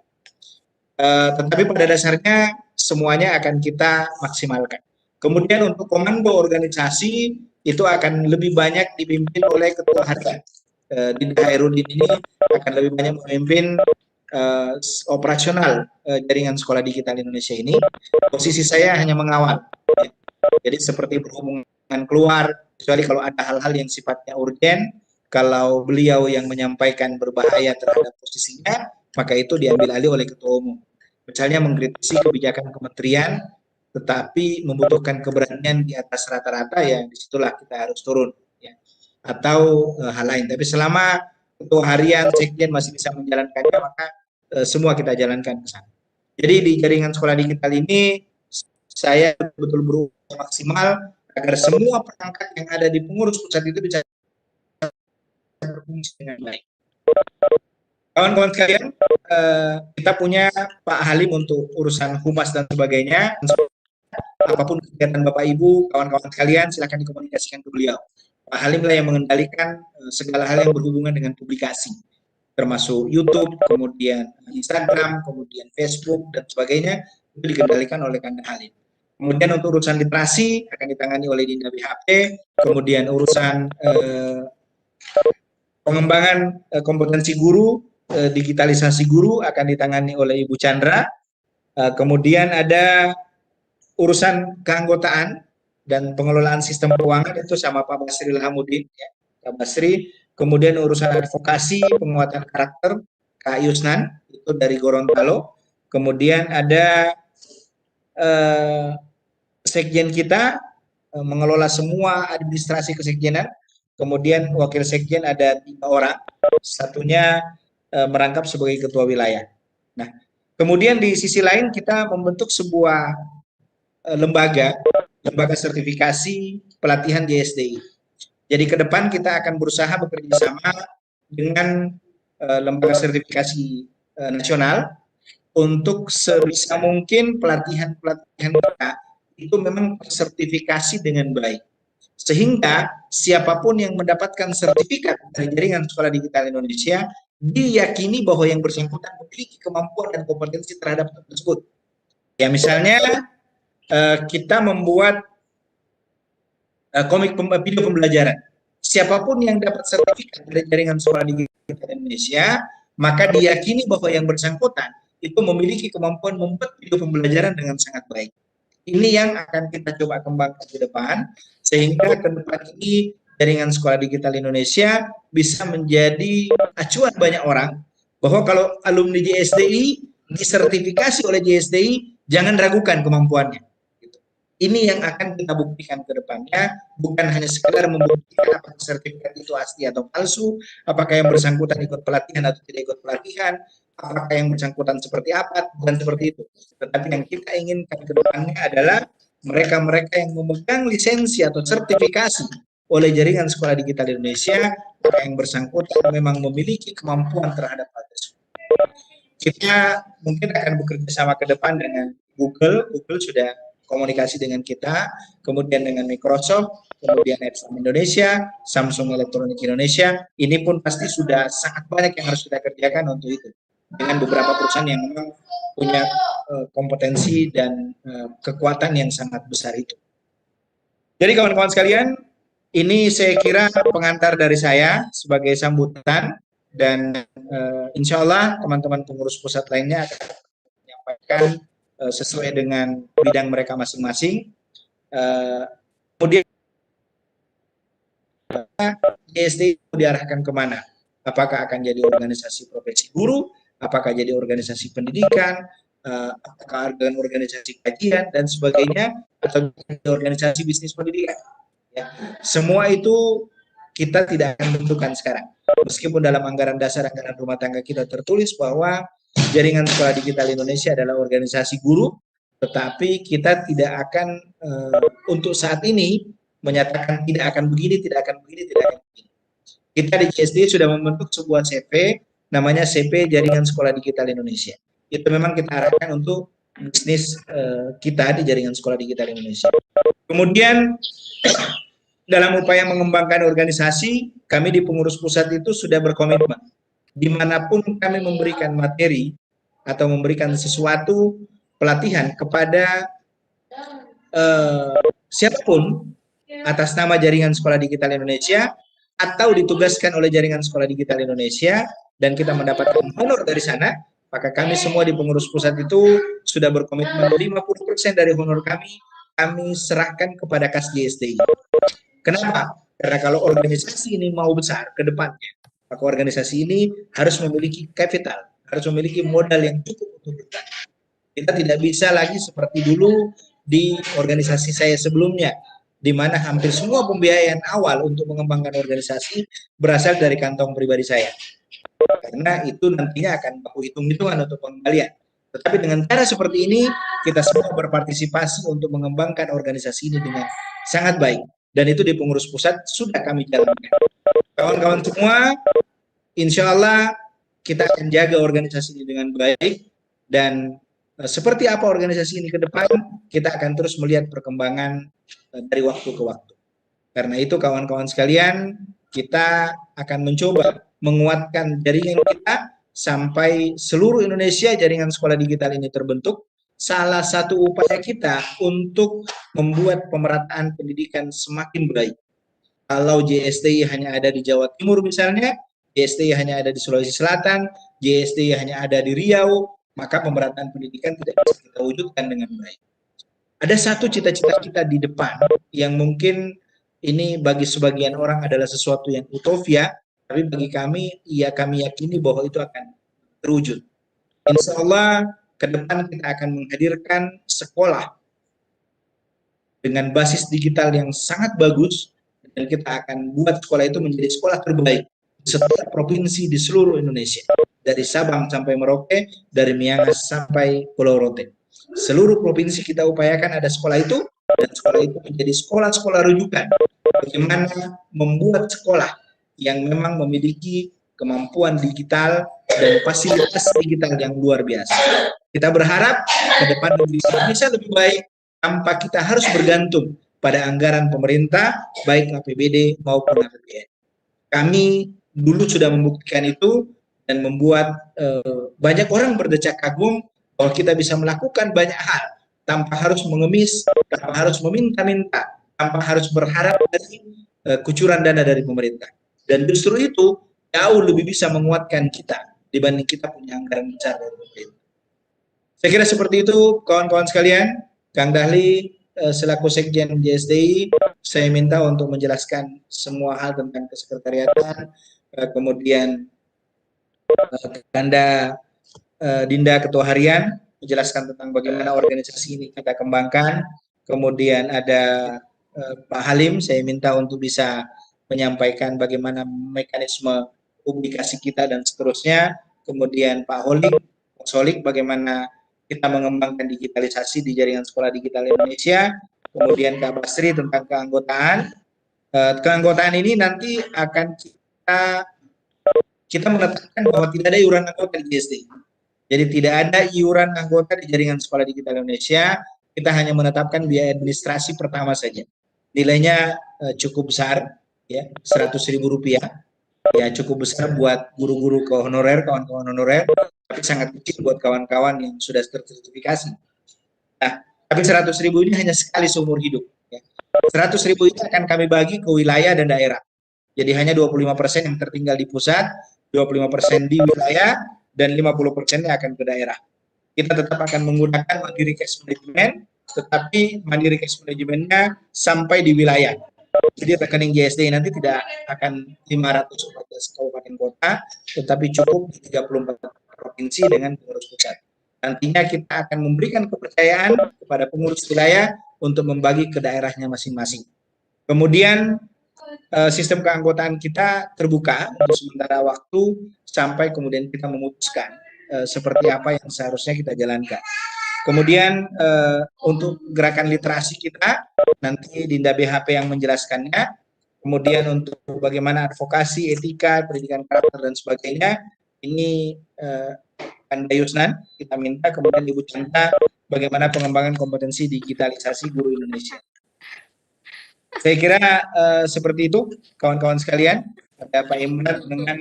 Tetapi pada dasarnya semuanya akan kita maksimalkan. Kemudian untuk komando organisasi itu akan lebih banyak dipimpin oleh ketua harian. Dinda Hairudin ini akan lebih banyak memimpin operasional jaringan sekolah digital Indonesia ini. Posisi saya hanya mengawal. Jadi seperti berhubungan keluar, kecuali kalau ada hal-hal yang sifatnya urgen, kalau beliau yang menyampaikan berbahaya terhadap posisinya, maka itu diambil alih oleh ketua umum. Misalnya mengkritisi kebijakan kementerian, tetapi membutuhkan keberanian di atas rata-rata, ya disitulah kita harus turun. Ya. Atau hal lain. Tapi selama ketua harian, sekjen masih bisa menjalankannya, maka semua kita jalankan ke sana. Jadi di jaringan sekolah digital ini, saya betul-betul berupaya maksimal agar semua perangkat yang ada di pengurus pusat itu bisa berfungsi dengan baik. Kawan-kawan sekalian, kita punya Pak Halim untuk urusan humas dan sebagainya. Apapun kegiatan Bapak Ibu, kawan-kawan sekalian, silakan dikomunikasikan ke beliau. Pak Halim lah yang mengendalikan segala hal yang berhubungan dengan publikasi, termasuk YouTube, kemudian Instagram, kemudian Facebook, dan sebagainya, itu dikendalikan oleh Kang Halim. Kemudian untuk urusan literasi akan ditangani oleh Dinda BHP, kemudian urusan pengembangan kompetensi guru, digitalisasi guru akan ditangani oleh Ibu Chandra. Kemudian ada urusan keanggotaan dan pengelolaan sistem keuangan itu sama Pak Basri Lahamudin. Ya. Pak Basri kemudian urusan advokasi, penguatan karakter, Kak Yusnan, itu dari Gorontalo, kemudian ada sekjen kita, mengelola semua administrasi kesekjenan, kemudian wakil sekjen ada 3 orang, satunya merangkap sebagai ketua wilayah. Nah, kemudian di sisi lain kita membentuk sebuah lembaga sertifikasi pelatihan JSDI. Jadi ke depan kita akan berusaha bekerja sama dengan lembaga sertifikasi nasional untuk sebisa mungkin pelatihan kita itu memang tersertifikasi dengan baik. Sehingga siapapun yang mendapatkan sertifikat dari jaringan sekolah digital Indonesia diyakini bahwa yang bersangkutan memiliki kemampuan dan kompetensi terhadap hal tersebut. Ya misalnya kita membuat video pembelajaran. Siapapun yang dapat sertifikat dari jaringan sekolah digital Indonesia, maka diyakini bahwa yang bersangkutan itu memiliki kemampuan membuat video pembelajaran dengan sangat baik. Ini yang akan kita coba kembangkan ke depan, sehingga ke depan ini jaringan sekolah digital Indonesia bisa menjadi acuan banyak orang, bahwa kalau alumni JSDI disertifikasi oleh JSDI, jangan ragukan kemampuannya. Ini yang akan kita buktikan ke depannya, bukan hanya sekedar membuktikan apakah sertifikat itu asli atau palsu, apakah yang bersangkutan ikut pelatihan atau tidak ikut pelatihan, apakah yang bersangkutan seperti apa, dan seperti itu. Tetapi yang kita inginkan ke depannya adalah mereka-mereka yang memegang lisensi atau sertifikasi oleh jaringan sekolah digital Indonesia, yang bersangkutan memang memiliki kemampuan terhadap hal tersebut. Kita mungkin akan bekerja sama ke depan dengan Google sudah komunikasi dengan kita, kemudian dengan Microsoft, kemudian Etsam Indonesia, Samsung Electronics Indonesia. Ini pun pasti sudah sangat banyak yang harus kita kerjakan untuk itu, dengan beberapa perusahaan yang memang punya kompetensi dan kekuatan yang sangat besar itu. Jadi kawan-kawan sekalian, ini saya kira pengantar dari saya sebagai sambutan, dan insya Allah teman-teman pengurus pusat lainnya akan menyampaikan sesuai dengan bidang mereka masing-masing. Kemudian JSDI diarahkan kemana? Apakah akan jadi organisasi profesi guru? Apakah jadi organisasi pendidikan? Apakah dengan organisasi kajian dan sebagainya? Atau organisasi bisnis pendidikan? Ya. Semua itu kita tidak akan tentukan sekarang. Meskipun dalam anggaran dasar anggaran rumah tangga kita tertulis bahwa Jaringan Sekolah Digital Indonesia adalah organisasi guru, tetapi kita tidak akan untuk saat ini menyatakan tidak akan begini, tidak akan begini, tidak akan begini. Kita di JSD sudah membentuk sebuah CP, namanya CP Jaringan Sekolah Digital Indonesia. Itu memang kita arahkan untuk bisnis kita di Jaringan Sekolah Digital Indonesia. Kemudian dalam upaya mengembangkan organisasi, kami di pengurus pusat itu sudah berkomitmen. Dimanapun kami memberikan materi atau memberikan sesuatu pelatihan kepada siapapun atas nama Jaringan Sekolah Digital Indonesia atau ditugaskan oleh Jaringan Sekolah Digital Indonesia dan kita mendapatkan honor dari sana, maka kami semua di pengurus pusat itu sudah berkomitmen 50% dari honor kami serahkan kepada kas JSDI. Kenapa? Karena kalau organisasi ini mau besar ke depannya, maka organisasi ini harus memiliki capital, harus memiliki modal yang cukup untuk bertahan. Kita tidak bisa lagi seperti dulu di organisasi saya sebelumnya, di mana hampir semua pembiayaan awal untuk mengembangkan organisasi berasal dari kantong pribadi saya. Karena itu nantinya akan baku hitung-hitungan untuk pengembalian. Tetapi dengan cara seperti ini, kita semua berpartisipasi untuk mengembangkan organisasi ini dengan sangat baik. Dan itu di pengurus pusat sudah kami jalankan. Kawan-kawan semua, insya Allah kita akan jaga organisasi ini dengan baik, dan seperti apa organisasi ini ke depan, kita akan terus melihat perkembangan dari waktu ke waktu. Karena itu kawan-kawan sekalian, kita akan mencoba menguatkan jaringan kita sampai seluruh Indonesia jaringan sekolah digital ini terbentuk. Salah satu upaya kita untuk membuat pemerataan pendidikan semakin baik. Kalau JSDI hanya ada di Jawa Timur misalnya, JSDI hanya ada di Sulawesi Selatan, JSDI hanya ada di Riau, maka pemerataan pendidikan tidak bisa kita wujudkan dengan baik. Ada satu cita-cita kita di depan yang mungkin ini bagi sebagian orang adalah sesuatu yang utopia, Tapi bagi kami, ya kami yakini bahwa itu akan terwujud. Insya Allah ke depan kita akan menghadirkan sekolah dengan basis digital yang sangat bagus, dan kita akan buat sekolah itu menjadi sekolah terbaik di setiap provinsi di seluruh Indonesia, dari Sabang sampai Merauke, dari Miangas sampai Pulau Rote. Seluruh provinsi kita upayakan ada sekolah itu, dan sekolah itu menjadi sekolah-sekolah rujukan bagaimana membuat sekolah yang memang memiliki kemampuan digital dan fasilitas digital yang luar biasa. Kita berharap ke depan negeri Indonesia lebih baik tanpa kita harus bergantung pada anggaran pemerintah, baik APBD maupun APBN. Kami dulu sudah membuktikan itu dan membuat banyak orang berdecak kagum bahwa kita bisa melakukan banyak hal tanpa harus mengemis, tanpa harus meminta-minta, tanpa harus berharap dari kucuran dana dari pemerintah. Dan justru itu jauh lebih bisa menguatkan kita dibanding kita punya anggaran besar dari pemerintah. Saya kira seperti itu kawan-kawan sekalian. Kang Dahli selaku Sekjen JSDI, saya minta untuk menjelaskan semua hal tentang kesekretariatan, kemudian Kanda Dinda Ketua Harian menjelaskan tentang bagaimana organisasi ini kita kembangkan, kemudian ada Pak Halim, saya minta untuk bisa menyampaikan bagaimana mekanisme publikasi kita dan seterusnya, kemudian Pak Solik bagaimana kita mengembangkan digitalisasi di jaringan sekolah digital Indonesia, kemudian Kak Basri tentang keanggotaan. Keanggotaan ini nanti akan kita menetapkan bahwa tidak ada iuran anggota di JSD. Jadi tidak ada iuran anggota di jaringan sekolah digital Indonesia, kita hanya menetapkan biaya administrasi pertama saja. Nilainya cukup besar, ya, Rp100.000, ya cukup besar buat guru-guru ke honorer, kawan-kawan honorer, tapi sangat kecil buat kawan-kawan yang sudah tersertifikasi. Nah, tapi 100.000 ini hanya sekali seumur hidup. Ya. 100.000 itu akan kami bagi ke wilayah dan daerah. Jadi hanya 25% yang tertinggal di pusat, 25% di wilayah, dan 50%-nya akan ke daerah. Kita tetap akan menggunakan Mandiri Cash Management, tetapi Mandiri Cash Management-nya sampai di wilayah. Jadi rekening JSD nanti tidak akan 514 kabupaten kota, tetapi cukup di 34 provinsi dengan pengurus pusat. Nantinya kita akan memberikan kepercayaan kepada pengurus wilayah untuk membagi ke daerahnya masing-masing. Kemudian sistem keanggotaan kita terbuka untuk sementara waktu sampai kemudian kita memutuskan seperti apa yang seharusnya kita jalankan. Kemudian untuk gerakan literasi kita nanti Dinda BHP yang menjelaskannya. Kemudian untuk bagaimana advokasi, etika, pendidikan karakter dan sebagainya, ini Kanda Yusnan kita minta. Kemudian Ibu Canta bagaimana pengembangan kompetensi digitalisasi guru Indonesia. Saya kira seperti itu kawan-kawan sekalian. Ada Pak Imran dengan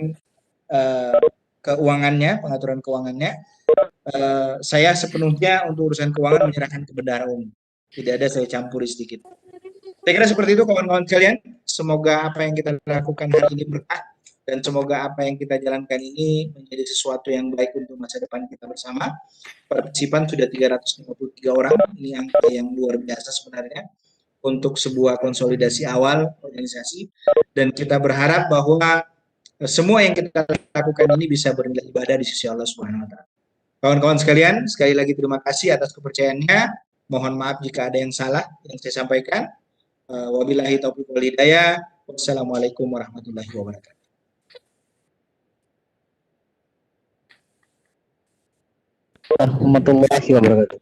keuangannya, pengaturan keuangannya. Saya sepenuhnya untuk urusan keuangan menyerahkan ke bendahara umum. Tidak ada saya campuri sedikit. Saya kira seperti itu kawan-kawan sekalian. Semoga apa yang kita lakukan hari ini berkah dan semoga apa yang kita jalankan ini menjadi sesuatu yang baik untuk masa depan kita bersama. Partisipan sudah 353 orang. Ini angka yang luar biasa sebenarnya untuk sebuah konsolidasi awal organisasi, dan kita berharap bahwa semua yang kita lakukan ini bisa bernilai ibadah di sisi Allah Subhanahu wa taala. Kawan-kawan sekalian, sekali lagi terima kasih atas kepercayaannya. Mohon maaf jika ada yang salah yang saya sampaikan. Wabillahi taufiq wal hidayah. Wassalamualaikum warahmatullahi wabarakatuh. Warahmatullahi wabarakatuh.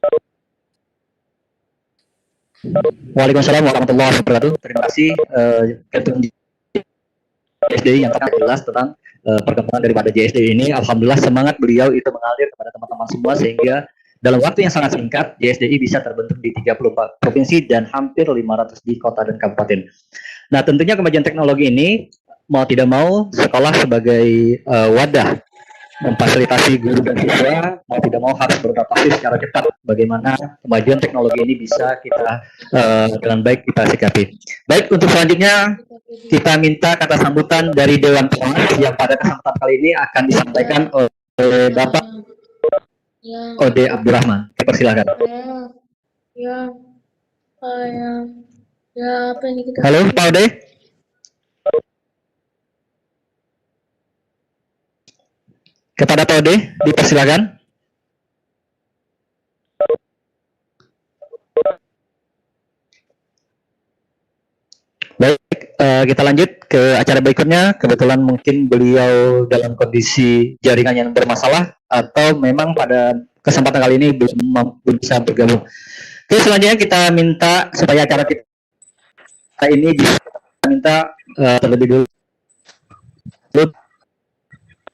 Waalaikumsalam warahmatullahi wabarakatuh. Terima kasih Ketua JSDI yang sangat jelas tentang perkembangan daripada JSDI ini. Alhamdulillah semangat beliau itu mengalir kepada teman-teman semua sehingga dalam waktu yang sangat singkat JSDI bisa terbentuk di 34 provinsi dan hampir 500 di kota dan kabupaten. Nah, tentunya kemajuan teknologi ini mau tidak mau sekolah sebagai wadah memfasilitasi guru dan siswa mau tidak mau harus beradaptasi secara cepat bagaimana kemajuan teknologi ini bisa kita dengan baik kita sikapi. Baik, untuk selanjutnya kita minta kata sambutan dari Dewan Pengawas yang pada kesempatan kali ini akan disampaikan oleh Bapak Ode Abdurrahman. Persilakan. Apa ini kita? Halo Pak Ode. Kepada Pak Ode, dipersilakan. Baik, kita lanjut ke acara berikutnya. Kebetulan mungkin beliau dalam kondisi jaringan yang bermasalah atau memang pada kesempatan kali ini belum bisa bergabung. Oke, selanjutnya kita minta supaya acara kita ini bisa minta terlebih dulu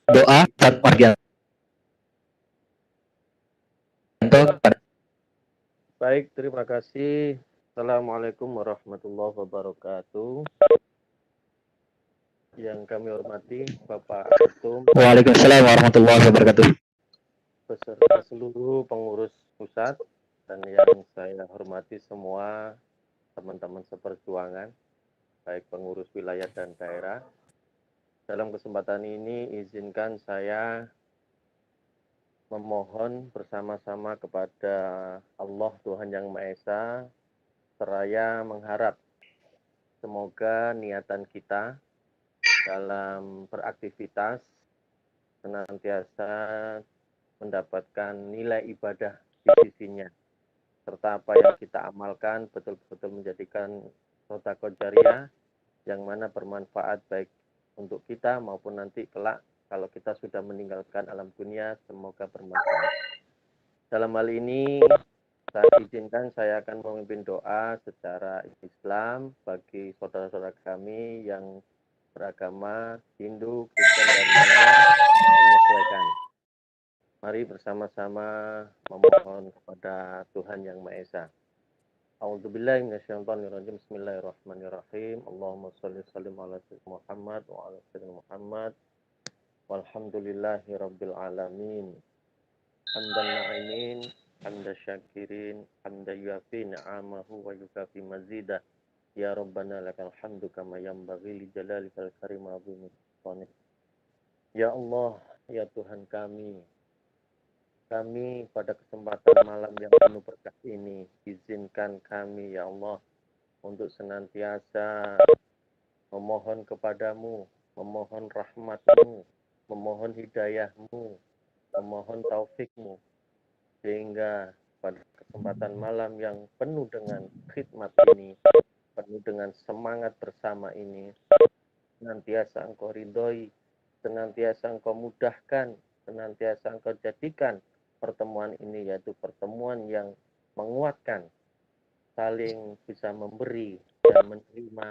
doa dan warga. Baik, terima kasih. Assalamualaikum warahmatullahi wabarakatuh. Yang kami hormati Bapak Ketum. Waalaikumsalam warahmatullahi wabarakatuh. Beserta seluruh pengurus pusat dan yang saya hormati semua teman-teman seperjuangan, baik pengurus wilayah dan daerah. Dalam kesempatan ini izinkan saya memohon bersama-sama kepada Allah Tuhan Yang Maha Esa, seraya mengharap semoga niatan kita dalam beraktivitas senantiasa mendapatkan nilai ibadah di sisinya, serta apa yang kita amalkan betul-betul menjadikan sedekah jariyah yang mana bermanfaat baik untuk kita maupun nanti kelak kalau kita sudah meninggalkan alam dunia, semoga bermanfaat. Dalam hal ini saya izinkan saya akan memimpin doa secara Islam bagi saudara-saudara kami yang beragama Hindu, Kristen, dan lainnya menyesuaikan. Mari bersama-sama memohon kepada Tuhan Yang Maha Esa. A'udzubillahi minasyaitonirrajim. Bismillahirrahmanirrahim. Allahumma shalli sallim ala sayyidina Muhammad wa ala sayyidina Muhammad. Walhamdulillahi rabbil alamin. Hamdan na'imin, hamda syakirin, hamda yuafi ni'amahu wa yukafi mazidah. Ya Rabbana lakal hamdu kama yanbaghi li jalalikal karim azimut sultanik. Ya Allah, ya Tuhan kami pada kesempatan malam yang penuh berkah ini, izinkan kami ya Allah untuk senantiasa memohon kepadamu, memohon rahmatmu, memohon hidayahmu, memohon taufikmu, sehingga pada kesempatan malam yang penuh dengan khidmat ini, penuh dengan semangat bersama ini, senantiasa Engkau ridhoi, senantiasa Engkau mudahkan, senantiasa Engkau jadikan pertemuan ini yaitu pertemuan yang menguatkan, saling bisa memberi dan menerima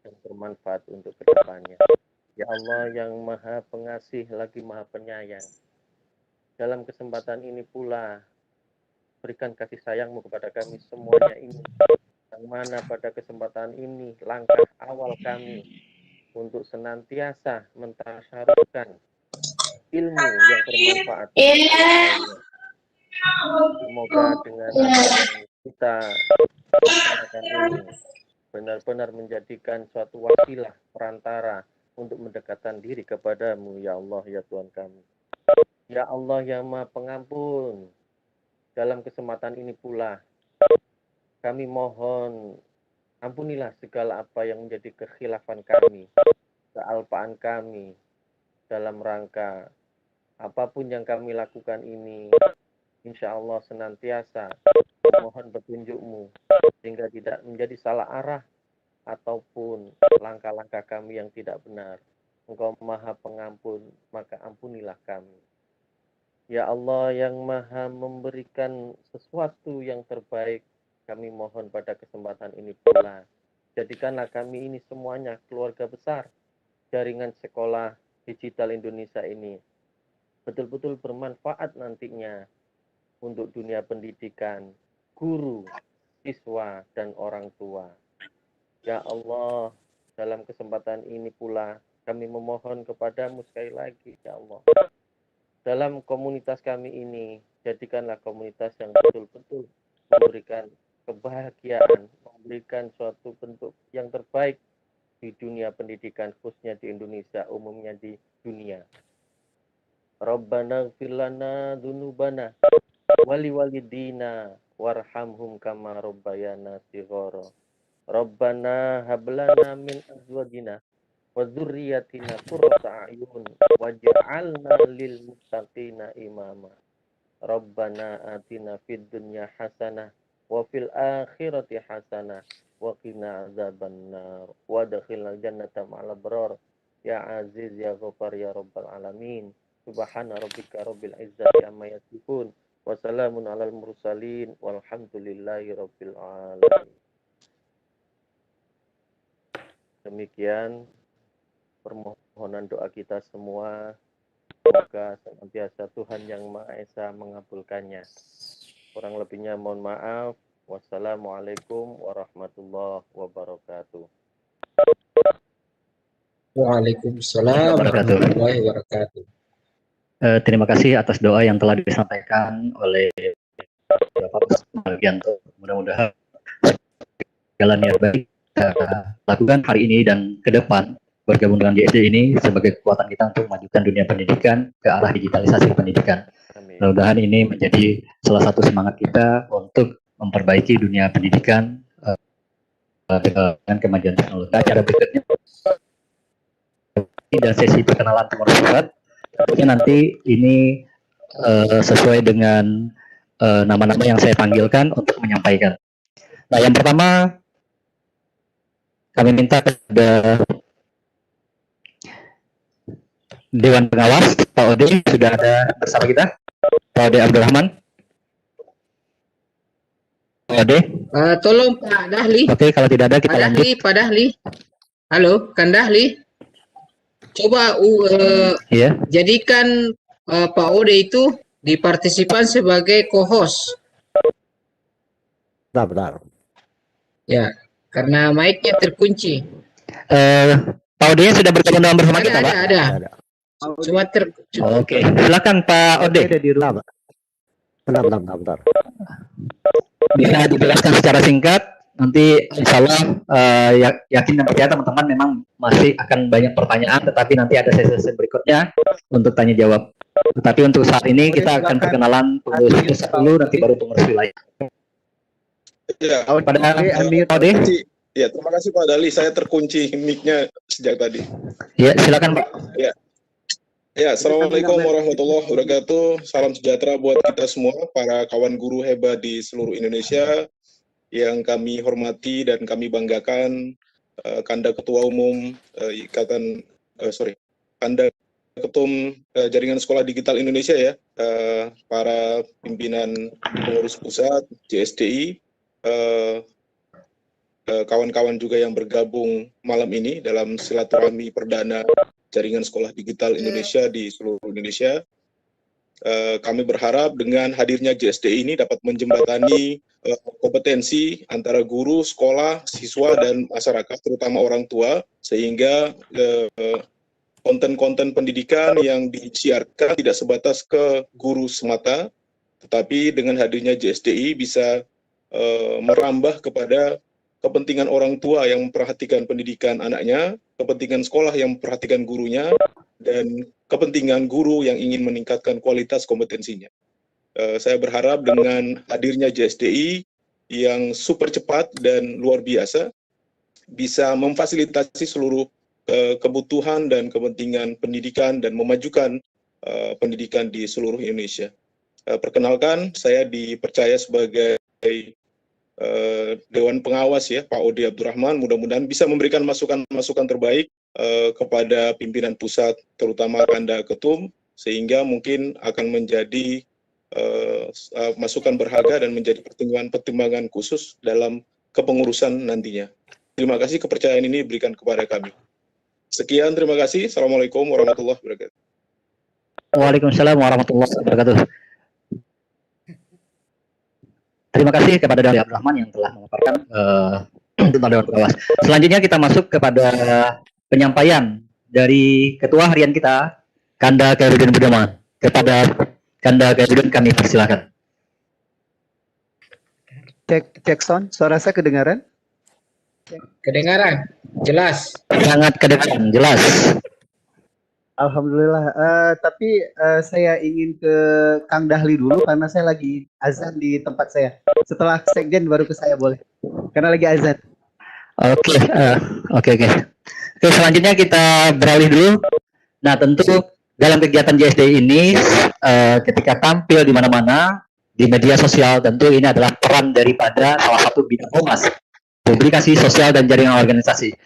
yang bermanfaat untuk kedepannya. Ya Allah yang Maha Pengasih lagi Maha Penyayang, dalam kesempatan ini pula berikan kasih sayang-Mu kepada kami semuanya ini, yang mana pada kesempatan ini langkah awal kami untuk senantiasa mentasyarufkan ilmu yang bermanfaat. Semoga dengan kita laksanakan ini benar-benar menjadikan suatu wasilah perantara untuk mendekatkan diri kepadamu ya Allah ya Tuhan kami. Ya Allah yang Maha Pengampun, dalam kesempatan ini pula kami mohon ampunilah segala apa yang menjadi kekhilafan kami, kealpaan kami dalam rangka apapun yang kami lakukan ini. Insya Allah senantiasa mohon petunjuk-Mu sehingga tidak menjadi salah arah ataupun langkah-langkah kami yang tidak benar. Engkau Maha Pengampun, maka ampunilah kami. Ya Allah yang Maha memberikan sesuatu yang terbaik, kami mohon pada kesempatan ini pula, jadikanlah kami ini semuanya keluarga besar jaringan sekolah digital Indonesia ini betul-betul bermanfaat nantinya untuk dunia pendidikan, guru, siswa, dan orang tua. Ya Allah, dalam kesempatan ini pula kami memohon kepadamu sekali lagi, ya Allah. Dalam komunitas kami ini, jadikanlah komunitas yang betul-betul memberikan kebahagiaan, memberikan suatu bentuk yang terbaik di dunia pendidikan, khususnya di Indonesia, umumnya di dunia. Rabbana ighfir lana dzunubana wali walidina warhamhum kama rabbayana shighara. Rabbana hab lana min azwajina wa dzurriyyatina qurrata a'yun waj'alna lil muttaqina imama. Rabbana atina fid dunya hasanah wa fil akhirati hasanah wa qina adzabannar wa adkhilnal jannata ma'al abrar ya aziz ya ghafar ya rabbal alamin. Subhana rabbika rabbil izzati amma yasifun wa salamun alal mursalin walhamdulillahi rabbil alamin. Demikian permohonan doa kita semua, semoga senantiasa Tuhan Yang Maha Esa mengabulkannya. Kurang lebihnya mohon maaf. Wassalamualaikum warahmatullahi wabarakatuh. Waalaikumsalam warahmatullahi wabarakatuh. Terima kasih atas doa yang telah disampaikan oleh Bapak Algianto. Mudah-mudahan segala niat baik kita lakukan hari ini dan ke depan bergabung dengan JSD ini sebagai kekuatan kita untuk memajukan dunia pendidikan ke arah digitalisasi pendidikan. Mudah-mudahan ini menjadi salah satu semangat kita untuk memperbaiki dunia pendidikan dengan kemajuan teknologi. Acara berikutnya dan sesi perkenalan pengurus pusat. Tentunya nanti ini sesuai dengan nama-nama yang saya panggilkan untuk menyampaikan. Nah, yang pertama kami minta kepada Dewan Pengawas, Pak Ode sudah ada bersama kita, Pak Ode Abdurrahman. Pak Ode. Tolong Pak Dahli. Oke, kalau tidak ada kita Pak lanjut. Dahli, Pak Dahli. Halo, Kang Dahli. Coba jadikan Pak Ode itu di partisipan sebagai co-host. Benar. Ya, karena mic-nya terkunci. Pak Ode sudah bergabung bersama kita, Pak? Ada. Cuma Oke, silakan Pak Ode. Benar. Bisa dijelaskan secara singkat. Nanti insya Allah yakin dan percaya teman-teman memang masih akan banyak pertanyaan, tetapi nanti ada sesi berikutnya untuk tanya jawab. Tetapi untuk saat ini kita akan perkenalan pengurus pusat dulu, nanti baru pengurus wilayah. Ya, Ya, terima kasih Pak Dali. Saya terkunci mic-nya sejak tadi. Ya, silakan Pak. Ya, assalamualaikum warahmatullahi wabarakatuh. Salam sejahtera buat kita semua, para kawan guru hebat di seluruh Indonesia yang kami hormati dan kami banggakan. Kanda Ketua Umum Kanda Ketum Jaringan Sekolah Digital Indonesia ya, para pimpinan pengurus pusat JSDI. Kawan-kawan juga yang bergabung malam ini dalam silaturahmi perdana Jaringan Sekolah Digital Indonesia di seluruh Indonesia. Kami berharap dengan hadirnya JSD ini dapat menjembatani kompetensi antara guru, sekolah, siswa, dan masyarakat, terutama orang tua, sehingga konten-konten pendidikan yang disiarkan tidak sebatas ke guru semata, tetapi dengan hadirnya JSDI bisa merambah kepada kepentingan orang tua yang memperhatikan pendidikan anaknya, kepentingan sekolah yang memperhatikan gurunya, dan kepentingan guru yang ingin meningkatkan kualitas kompetensinya. Saya berharap dengan hadirnya JSDI yang super cepat dan luar biasa, bisa memfasilitasi seluruh kebutuhan dan kepentingan pendidikan dan memajukan pendidikan di seluruh Indonesia. Perkenalkan, saya dipercaya sebagai Dewan Pengawas ya, Pak Ode Abdurrahman. Mudah-mudahan bisa memberikan masukan-masukan terbaik kepada pimpinan pusat, terutama Kanda Ketum, sehingga mungkin akan menjadi masukan berharga dan menjadi pertimbangan khusus dalam kepengurusan nantinya. Terima kasih kepercayaan ini diberikan kepada kami. Sekian, terima kasih. Assalamualaikum warahmatullahi wabarakatuh. Waalaikumsalam warahmatullahi wabarakatuh. Terima kasih kepada Dewan Abdurrahman yang telah memaparkan tentang Dewan Pengawas. Selanjutnya kita masuk kepada penyampaian dari Ketua Harian kita, Kanda Khairuddin Budiman. Kepada Kanda Khairuddin kami persilakan. Cek sound, suara saya kedengaran? Kedengaran, jelas. Sangat kedengaran, jelas. Alhamdulillah. Tapi saya ingin ke Kang Dahli dulu karena saya lagi azan di tempat saya. Setelah sekjen baru ke saya boleh. Karena lagi azan. Oke. Oke, selanjutnya kita beralih dulu. Nah, tentu dalam kegiatan JSDI ini, ketika tampil di mana-mana, di media sosial, tentu ini adalah peran daripada salah satu bidang humas, publikasi sosial dan jaringan organisasi.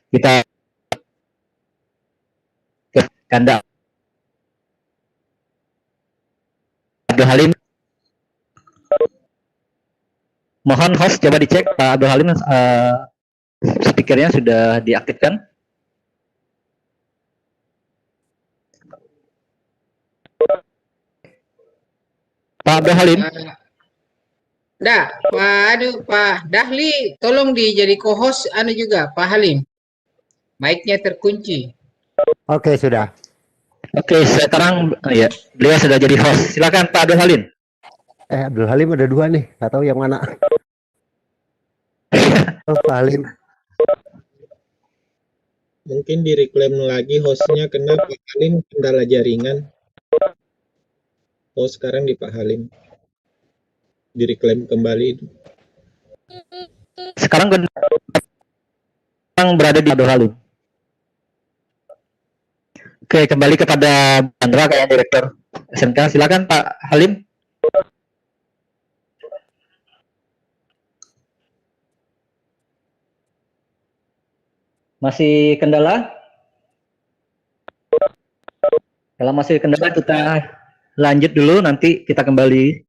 Kita ke Kanda Abdul Halim. Mohon host coba dicek Pak Abdul Halim, speakernya sudah diaktifkan. Pak Abdul Halim. Pak Dahli, tolong jadi co-host juga Pak Halim. Mic-nya terkunci. Oke, sudah. Oke, sekarang ya, beliau sudah jadi host. Silakan Pak Abdul Halim. Abdul Halim ada dua nih, nggak tahu yang mana. Oh, Pak Halim. Mungkin direklaim lagi hostnya kena Pak Halim, kendala jaringan. Oh, sekarang di Pak Halim. Direklaim kembali itu. Sekarang berada di Abdul Halim. Oke, kembali kepada Andra kayak Direktur SMK. Silakan Pak Halim. Masih kendala? Kalau masih kendala kita lanjut dulu, nanti kita kembali.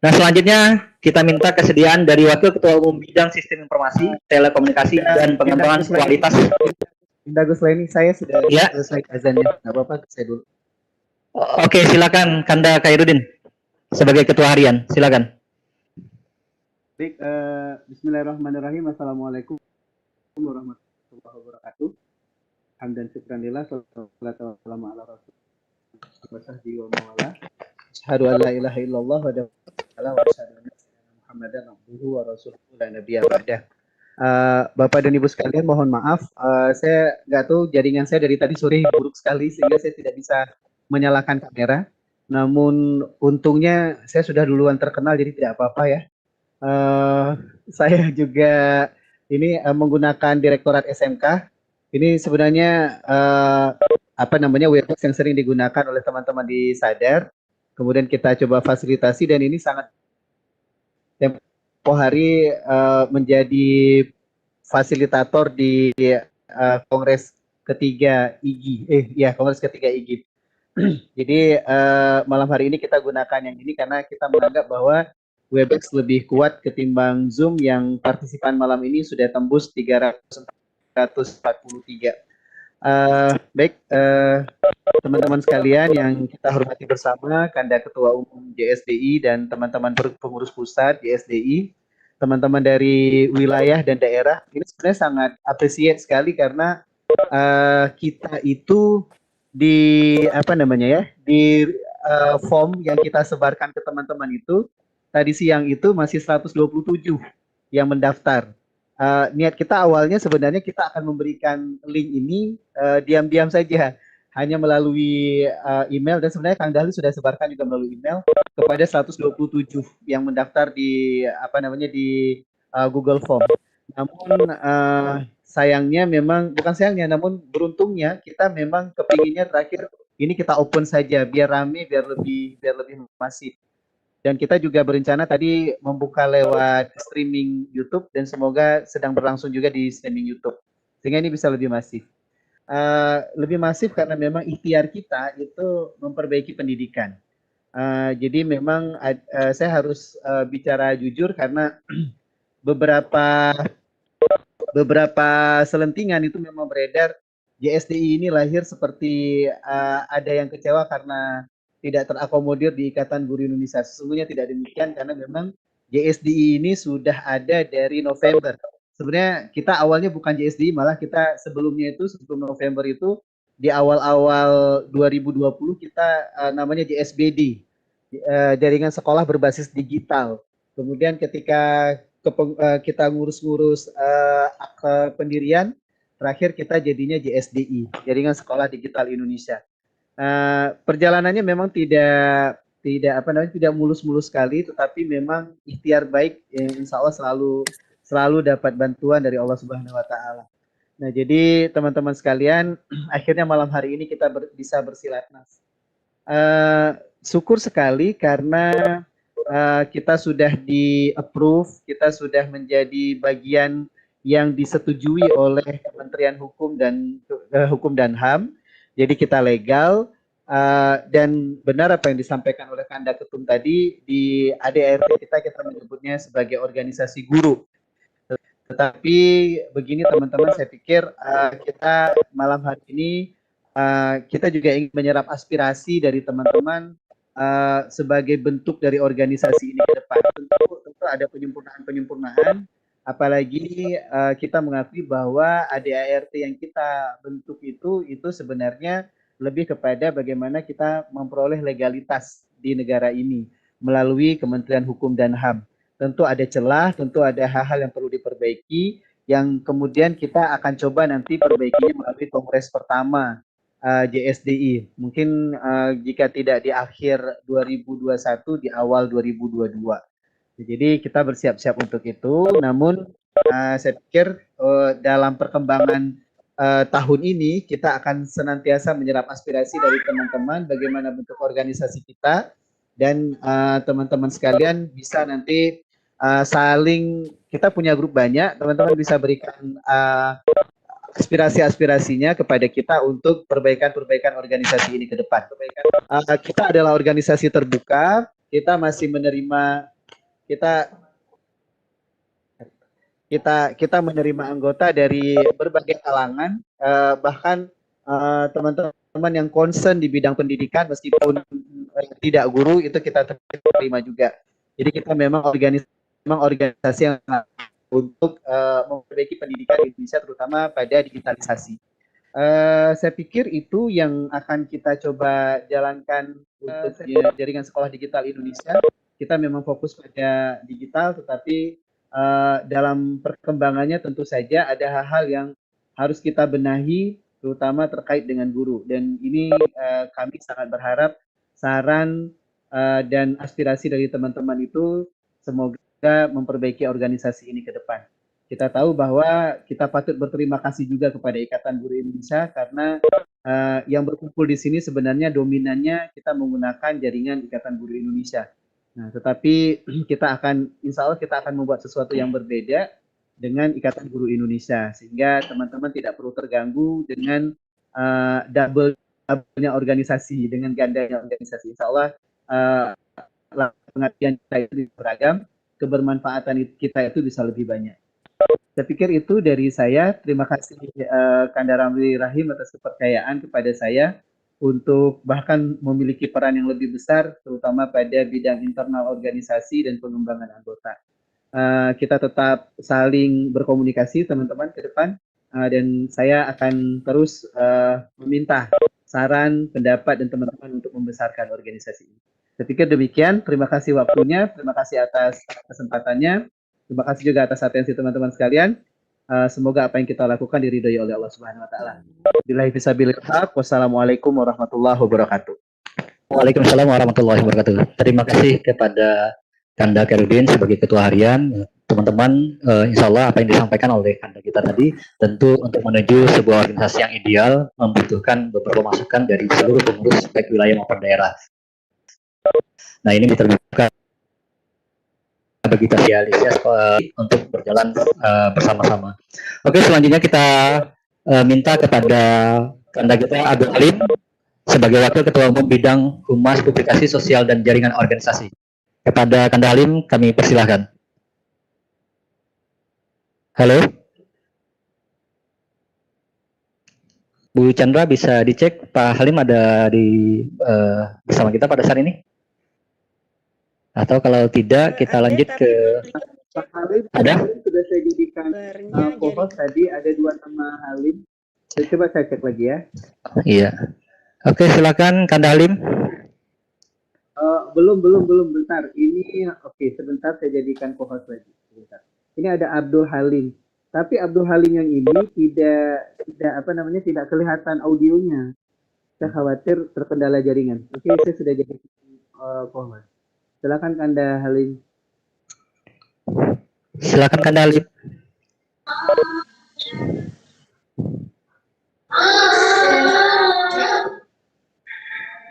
Nah, selanjutnya kita minta kesediaan dari Wakil Ketua Umum Bidang Sistem Informasi, Telekomunikasi, dan Pengembangan Kualitas. Indah Guslaini, saya sudah selesai azannya. Nggak apa-apa, saya dulu. Oke, silakan Kanda Khairuddin sebagai Ketua Harian. Silakan. Baik, bismillahirrahmanirrahim. Assalamualaikum warahmatullahi wabarakatuh. Hamdan syukran lillah, sallallahu ala rasulillah wa sahbihi wa mawala. Asyhadu an la ilaha illallah wa asyhadu anna Muhammadan abduhu wa rasuluhu la nabiyya ba'dah. Bapak dan Ibu sekalian, mohon maaf, saya nggak tahu, jaringan saya dari tadi sore buruk sekali sehingga saya tidak bisa menyalakan kamera. Namun untungnya saya sudah duluan terkenal, jadi tidak apa-apa ya. Saya juga ini menggunakan Direktorat SMK. Ini sebenarnya Webex yang sering digunakan oleh teman-teman di Sadar. Kemudian kita coba fasilitasi dan ini sangat tempo hari menjadi fasilitator di Kongres ketiga IGI. Kongres ketiga IGI. Jadi malam hari ini kita gunakan yang ini karena kita menganggap bahwa Webex lebih kuat ketimbang Zoom yang partisipan malam ini sudah tembus 343. Baik, teman-teman sekalian yang kita hormati bersama, Kanda Ketua Umum JSDI dan teman-teman pengurus pusat JSDI, teman-teman dari wilayah dan daerah, ini sebenarnya sangat appreciate sekali karena kita itu di form yang kita sebarkan ke teman-teman itu tadi siang itu masih 127 yang mendaftar. Niat kita awalnya sebenarnya kita akan memberikan link ini diam-diam saja, hanya melalui email, dan sebenarnya Kang Dahli sudah sebarkan juga melalui email kepada 127 yang mendaftar di Google Form. Namun sayangnya memang, bukan sayangnya, namun beruntungnya kita memang kepinginnya terakhir ini kita open saja biar rame, biar lebih masif. Dan kita juga berencana tadi membuka lewat streaming YouTube dan semoga sedang berlangsung juga di streaming YouTube. Sehingga ini bisa lebih masif. Lebih masif karena memang ikhtiar kita itu memperbaiki pendidikan. Jadi memang saya harus bicara jujur karena beberapa selentingan itu memang beredar JSDI ini lahir seperti ada yang kecewa karena tidak terakomodir di Ikatan Guru Indonesia. Sesungguhnya tidak demikian karena memang JSDI ini sudah ada dari November. Sebenarnya kita awalnya bukan JSDI, malah kita sebelum November itu di awal-awal 2020 kita namanya JSBD, Jaringan Sekolah Berbasis Digital. Kemudian ketika kita ngurus-ngurus akte pendirian, terakhir kita jadinya JSDI, Jaringan Sekolah Digital Indonesia. Perjalanannya memang tidak mulus-mulus sekali, tetapi memang ikhtiar baik yang insya Allah selalu dapat bantuan dari Allah Subhanahu wa taala. Nah, jadi teman-teman sekalian, akhirnya malam hari ini kita bisa bersilatnas. Syukur sekali karena kita sudah di-approve, kita sudah menjadi bagian yang disetujui oleh Kementerian Hukum dan HAM. Jadi kita legal, dan benar apa yang disampaikan oleh Kanda Ketum tadi, di ADART kita menyebutnya sebagai organisasi guru. Tetapi begini teman-teman, saya pikir kita malam hari ini kita juga ingin menyerap aspirasi dari teman-teman sebagai bentuk dari organisasi ini ke depan. Tentu ada penyempurnaan, apalagi kita mengakui bahwa ADART yang kita bentuk itu sebenarnya lebih kepada bagaimana kita memperoleh legalitas di negara ini melalui Kementerian Hukum dan HAM. Tentu ada celah, tentu ada hal-hal yang perlu diperbaiki, yang kemudian kita akan coba nanti perbaikinya melalui kongres pertama JSDI. Mungkin jika tidak di akhir 2021, di awal 2022. Jadi kita bersiap-siap untuk itu. Namun saya pikir dalam perkembangan tahun ini kita akan senantiasa menyerap aspirasi dari teman-teman bagaimana bentuk organisasi kita, dan teman-teman sekalian bisa nanti saling, kita punya grup banyak, teman-teman bisa berikan aspirasi-aspirasinya kepada kita untuk perbaikan-perbaikan organisasi ini ke depan. Kita adalah organisasi terbuka, kita masih menerima kita menerima anggota dari berbagai kalangan, bahkan teman-teman yang concern di bidang pendidikan meskipun tidak guru itu kita terima juga. Jadi kita memang organisasi yang untuk memperbaiki pendidikan di Indonesia, terutama pada digitalisasi. Saya pikir itu yang akan kita coba jalankan untuk jaringan sekolah digital Indonesia. Kita memang fokus pada digital, tetapi dalam perkembangannya tentu saja ada hal-hal yang harus kita benahi, terutama terkait dengan guru. Dan ini kami sangat berharap saran dan aspirasi dari teman-teman itu semoga memperbaiki organisasi ini ke depan. Kita tahu bahwa kita patut berterima kasih juga kepada Ikatan Guru Indonesia karena yang berkumpul di sini sebenarnya dominannya kita menggunakan jaringan Ikatan Guru Indonesia. Nah, tetapi insya Allah kita akan membuat sesuatu yang berbeda dengan Ikatan Guru Indonesia, sehingga teman-teman tidak perlu terganggu dengan double-nya organisasi, dengan gandanya organisasi. Insya Allah pengertian kita itu beragam, kebermanfaatan kita itu bisa lebih banyak. Saya pikir itu dari saya. Terima kasih Kanda Ramli Rahim atas kepercayaan kepada saya untuk bahkan memiliki peran yang lebih besar, terutama pada bidang internal organisasi dan pengembangan anggota. Kita tetap saling berkomunikasi teman-teman ke depan, dan saya akan terus meminta saran, pendapat, dan teman-teman untuk membesarkan organisasi ini. Saya pikir demikian. Terima kasih waktunya, terima kasih atas kesempatannya, terima kasih juga atas atensi teman-teman sekalian. Semoga apa yang kita lakukan diridhoi oleh Allah Subhanahu wa taala. Billahi fisabilillah. Wassalamualaikum warahmatullahi wabarakatuh. Waalaikumsalam warahmatullahi wabarakatuh. Terima kasih kepada Kanda Khairuddin sebagai ketua harian. Teman-teman, insya Allah apa yang disampaikan oleh Kanda kita tadi tentu untuk menuju sebuah organisasi yang ideal membutuhkan beberapa masukan dari seluruh pengurus baik wilayah maupun daerah. Nah, ini terbuka bagi kita untuk berjalan bersama-sama. Oke, selanjutnya kita minta kepada Kanda kita Abdul Halim sebagai Wakil Ketua Umum Bidang Humas Publikasi Sosial dan Jaringan Organisasi. Kepada Kanda Halim kami persilahkan. Halo, Bu Chandra, bisa dicek Pak Halim ada di bersama kita pada saat ini? Atau kalau tidak kita lanjut ke Pak Halim, ada? Sudah saya jadikan co-host tadi, ada 2 nama Halim. Coba saya cek lagi ya. Iya. Oke, silakan Kanda Halim. Belum, bentar. Ini oke, sebentar saya jadikan co-host lagi. Sebentar. Ini ada Abdul Halim. Tapi Abdul Halim yang ini tidak kelihatan audionya. Saya khawatir terkendala jaringan. Oke, saya sudah jadi co-host. Silakan Kanda Halim. Silakan Kanda Halim.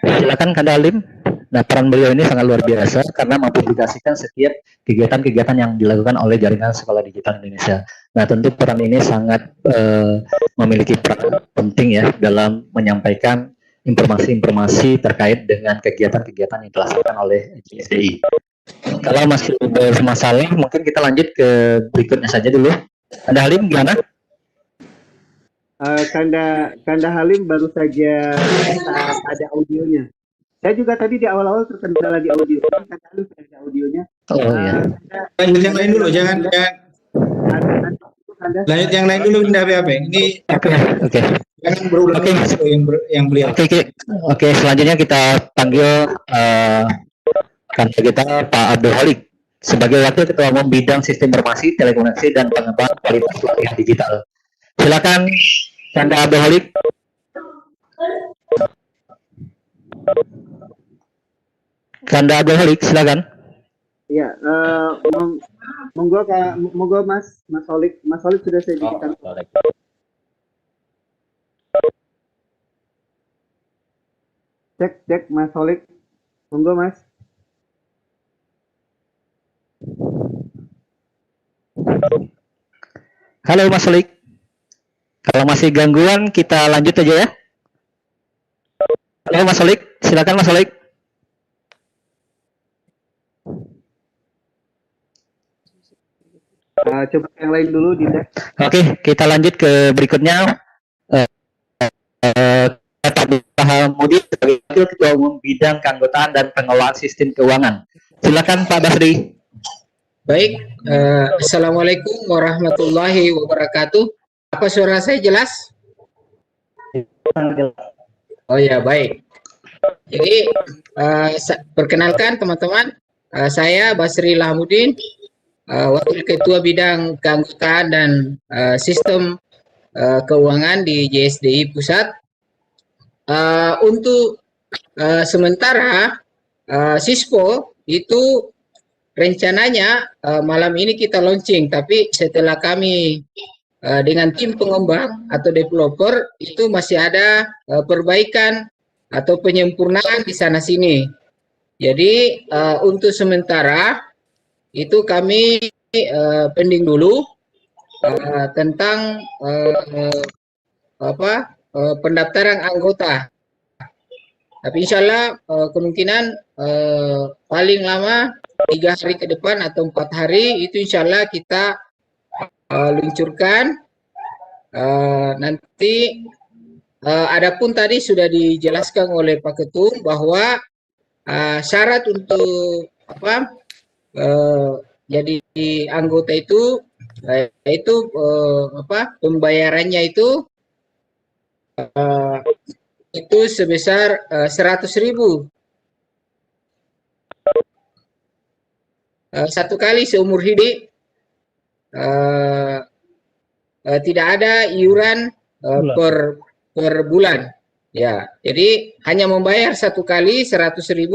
Silakan Kanda Halim. Nah, peran beliau ini sangat luar biasa karena mempublikasikan setiap kegiatan-kegiatan yang dilakukan oleh jaringan sekolah digital Indonesia. Nah, tentu peran ini sangat memiliki peran penting ya dalam menyampaikan informasi-informasi terkait dengan kegiatan-kegiatan yang dilaksanakan oleh JSDI. Kalau masih bermasalah, mungkin kita lanjut ke berikutnya saja dulu. Kanda Halim gimana? Kanda Halim baru saja ada audionya. Saya juga tadi di awal-awal terkendala di audio. Kanda Halim sudah ada audionya. Oh iya. Lanjut yang lain dulu, jangan. Lanjut yang lain dulu, Bunda BHP. Ini Oke. jangan berulang yang beliau. Oke, selanjutnya kita panggil Kanda kita Pak Abdul Halik sebagai Wakil Ketua Umum Bidang Sistem Informasi, Telekomunikasi dan Pengembangan Kualitas Pelatihan Digital. Silakan Kanda Abdul Halik. Kanda Abdul Halik, silakan. Iya, monggo Mas Holik. Mas Holik sudah saya berikan. Cek Mas Holik. Monggo Mas. Halo Mas Holik. Kalau masih gangguan kita lanjut aja ya. Halo Mas Holik, silakan Mas Holik. Coba yang lain dulu, Dinda. Oke, kita lanjut ke berikutnya. Pak Bahamudi sebagai Wakil Ketua Umum Bidang Keanggotaan dan Pengelolaan Sistem Keuangan. Silakan Pak Basri. Baik, Assalamualaikum warahmatullahi wabarakatuh. Apa suara saya jelas? Oh ya, baik. Jadi, perkenalkan teman-teman, saya Basri Lahamudin, Wakil Ketua Bidang Keanggotaan dan Sistem Keuangan di JSDI Pusat. Untuk sementara Sispo itu rencananya malam ini kita launching, tapi setelah kami dengan tim pengembang atau developer itu masih ada perbaikan atau penyempurnaan di sana sini. Jadi untuk sementara itu kami pending dulu tentang pendaftaran anggota. Tapi insya Allah kemungkinan paling lama 3 hari ke depan atau 4 hari itu insya Allah kita luncurkan. Nanti adapun tadi sudah dijelaskan oleh Pak Ketum bahwa syarat untuk jadi anggota itu pembayarannya itu sebesar 100.000 satu kali seumur hidup. Tidak ada iuran per bulan. Ya, jadi hanya membayar satu kali 100.000.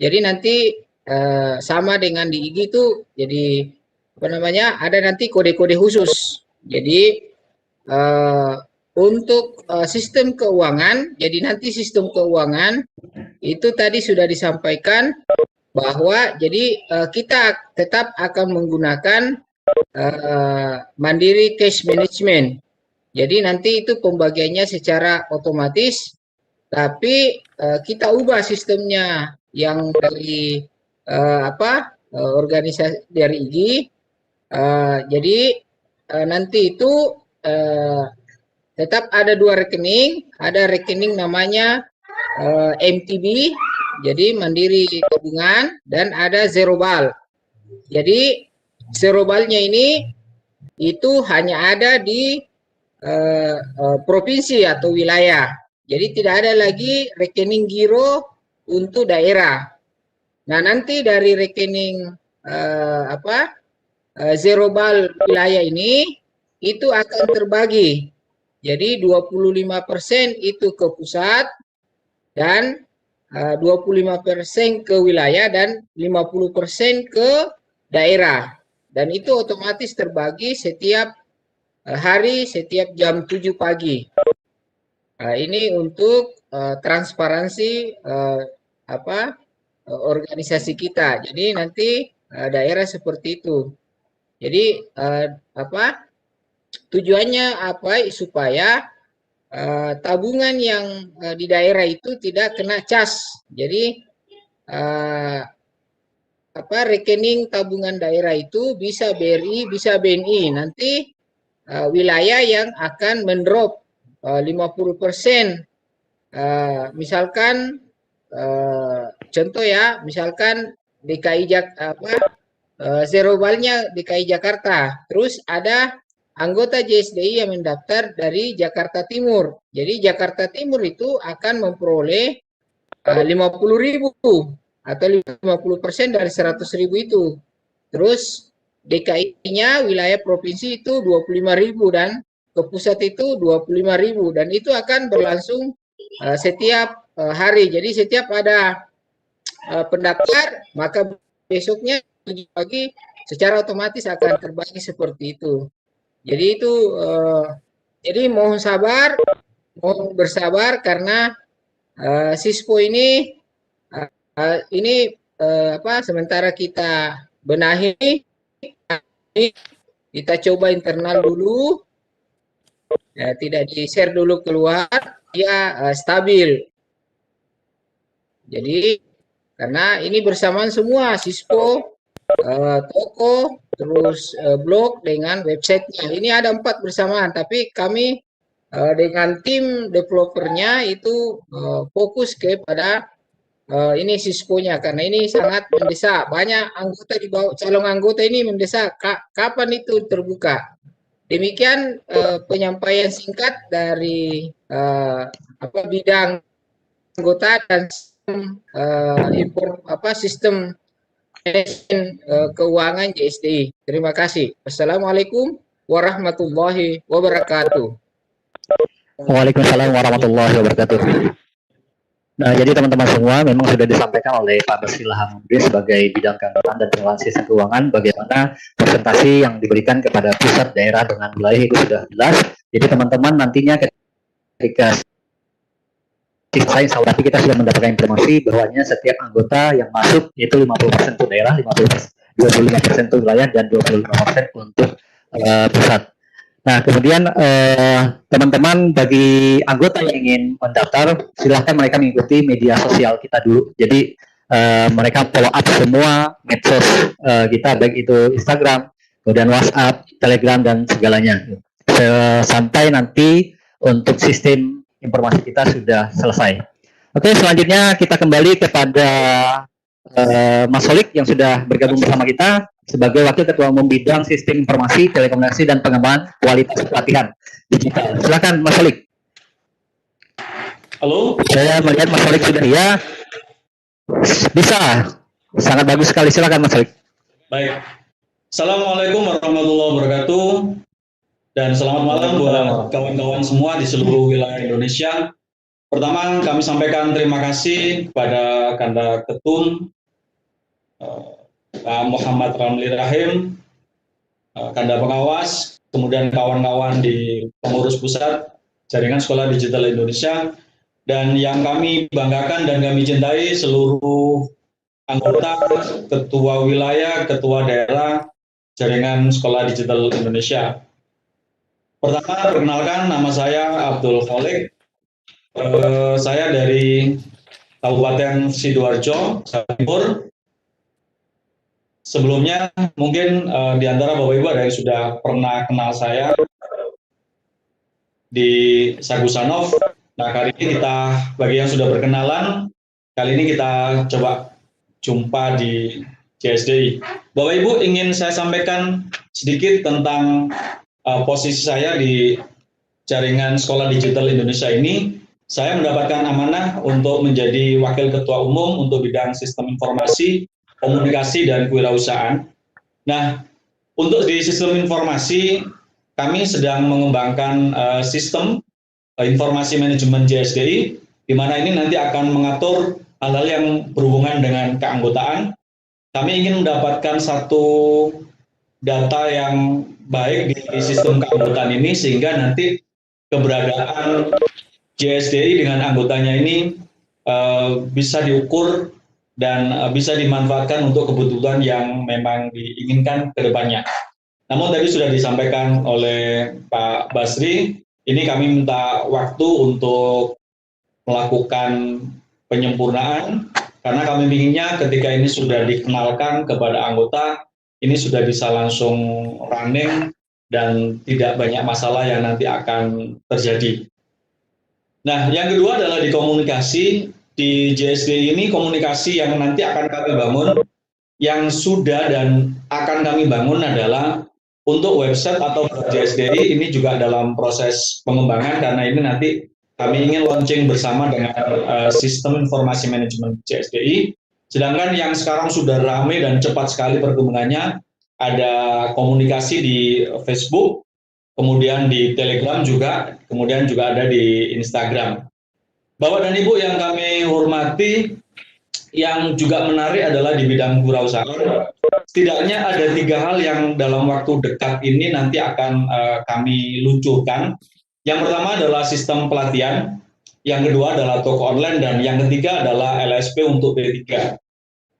Jadi nanti sama dengan di IG itu, jadi ada nanti kode-kode khusus. Jadi untuk sistem keuangan, jadi nanti sistem keuangan itu tadi sudah disampaikan bahwa jadi kita tetap akan menggunakan Mandiri Cash Management. Jadi nanti itu pembagiannya secara otomatis, tapi kita ubah sistemnya yang dari organisasi dari IG. Jadi nanti itu tetap ada 2 rekening, ada rekening namanya MTB, jadi Mandiri Tabungan, dan ada Zerobal. Jadi Zerobalnya ini itu hanya ada di provinsi atau wilayah. Jadi tidak ada lagi rekening giro untuk daerah. Nah, nanti dari rekening Zerobal wilayah ini itu akan terbagi. Jadi 25% itu ke pusat dan 25% ke wilayah dan 50% ke daerah. dan itu otomatis terbagi setiap hari, setiap jam 7 pagi. Ini untuk transparansi organisasi kita. Jadi nanti daerah seperti itu. Jadi tujuannya supaya tabungan yang di daerah itu tidak kena cas. Jadi rekening tabungan daerah itu bisa BRI, bisa BNI. Nanti wilayah yang akan mendrop 50%. Misalkan contoh ya, misalkan DKI zerobalnya DKI Jakarta. Terus ada anggota JSDI yang mendaftar dari Jakarta Timur. Jadi Jakarta Timur itu akan memperoleh 50.000 atau 50% dari 100.000 itu. Terus DKI-nya wilayah provinsi itu 25.000 dan ke pusat itu 25.000 dan itu akan berlangsung setiap hari. Jadi setiap ada pendaftar maka besoknya pagi secara otomatis akan terbagi seperti itu. Jadi itu jadi mohon bersabar karena Sispo ini sementara kita benahi, kita coba internal dulu, ya, tidak di-share dulu keluar, dia stabil. Jadi karena ini bersamaan semua Sispo, toko, terus blog dengan websitenya. Ini ada 4 bersamaan, tapi kami dengan tim developernya itu fokus kepada ini Sispo-nya karena ini sangat mendesak. Banyak anggota di bawah calon anggota ini mendesak kapan itu terbuka. Demikian penyampaian singkat dari bidang anggota dan sistem keuangan JSDI. Terima kasih. Wassalamualaikum warahmatullahi wabarakatuh. Waalaikumsalam warahmatullahi wabarakatuh. Nah, jadi teman-teman semua memang sudah disampaikan oleh Pak Basila Hamdi sebagai bidang keanggotaan dan pengelolaan sistem keuangan bagaimana presentasi yang diberikan kepada pusat, daerah dengan wilayah itu sudah jelas. Jadi teman-teman nantinya ketika tapi kita sudah mendapatkan informasi bahwanya setiap anggota yang masuk itu 50% untuk daerah, 25% untuk wilayah dan 25% untuk pusat. Nah, kemudian teman-teman bagi anggota yang ingin mendaftar, silahkan mereka mengikuti media sosial kita dulu. Jadi mereka follow up semua medsos kita, baik itu Instagram, kemudian WhatsApp, Telegram, dan segalanya. Sampai nanti untuk sistem informasi kita sudah selesai. Oke, selanjutnya kita kembali kepada Mas Solik yang sudah bergabung bersama kita sebagai Wakil Ketua Umum Bidang Sistem Informasi, Telekomunikasi, dan Pengembangan Kualitas Pelatihan Digital. Silakan Mas Solik. Halo. Saya melihat Mas Solik sudah ya. Bisa. Sangat bagus sekali. Silakan Mas Solik. Baik. Assalamualaikum warahmatullahi wabarakatuh. Dan selamat malam buat kawan-kawan semua di seluruh wilayah Indonesia. Pertama, kami sampaikan terima kasih kepada Kanda Ketum, Pak Muhammad Ramli Rahim, Kanda Pengawas, kemudian kawan-kawan di pengurus pusat Jaringan Sekolah Digital Indonesia, dan yang kami banggakan dan kami cintai seluruh anggota, ketua wilayah, ketua daerah Jaringan Sekolah Digital Indonesia. Pertama, perkenalkan, nama saya Abdul Kholik. Saya dari Kabupaten Sidoarjo, Jawa Timur. Sebelumnya mungkin di antara Bapak Ibu ada yang sudah pernah kenal saya di Sagusanov. Nah, kali ini kita, bagi yang sudah berkenalan, kali ini kita coba jumpa di JSDI. Bapak Ibu, ingin saya sampaikan sedikit tentang posisi saya di Jaringan Sekolah Digital Indonesia ini. Saya mendapatkan amanah untuk menjadi Wakil Ketua Umum untuk bidang Sistem Informasi, Komunikasi, dan Kewirausahaan. Nah, untuk di sistem informasi, kami sedang mengembangkan sistem informasi manajemen JSDI, di mana ini nanti akan mengatur hal-hal yang berhubungan dengan keanggotaan. Kami ingin mendapatkan satu data yang baik di sistem keanggotaan ini sehingga nanti keberadaan JSDI dengan anggotanya ini bisa diukur dan bisa dimanfaatkan untuk kebutuhan yang memang diinginkan ke depannya. Namun tadi sudah disampaikan oleh Pak Basri, ini kami minta waktu untuk melakukan penyempurnaan karena kami inginnya ketika ini sudah dikenalkan kepada anggota, ini sudah bisa langsung running dan tidak banyak masalah yang nanti akan terjadi. Nah, yang kedua adalah di komunikasi. Di JSDI ini komunikasi yang nanti akan kami bangun, yang sudah dan akan kami bangun adalah untuk website atau JSDI ini juga dalam proses pengembangan karena ini nanti kami ingin launching bersama dengan sistem informasi manajemen JSDI. Sedangkan yang sekarang sudah ramai dan cepat sekali perkembangannya, ada komunikasi di Facebook, kemudian di Telegram juga, kemudian juga ada di Instagram. Bapak dan Ibu yang kami hormati, yang juga menarik adalah di bidang kewirausahaan. Setidaknya ada 3 hal yang dalam waktu dekat ini nanti akan kami luncurkan. Yang pertama adalah sistem pelatihan, yang kedua adalah toko online, dan yang ketiga adalah LSP untuk B3.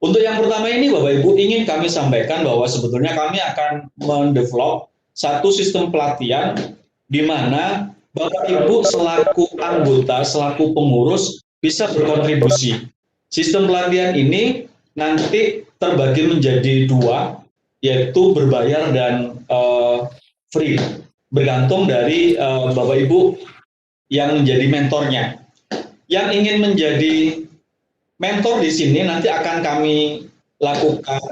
Untuk yang pertama ini Bapak Ibu ingin kami sampaikan bahwa sebetulnya kami akan mendevelop satu sistem pelatihan di mana Bapak Ibu selaku anggota, selaku pengurus bisa berkontribusi. Sistem pelatihan ini nanti terbagi menjadi 2, yaitu berbayar dan free, bergantung dari Bapak Ibu yang menjadi mentornya. Yang ingin menjadi mentor di sini nanti akan kami lakukan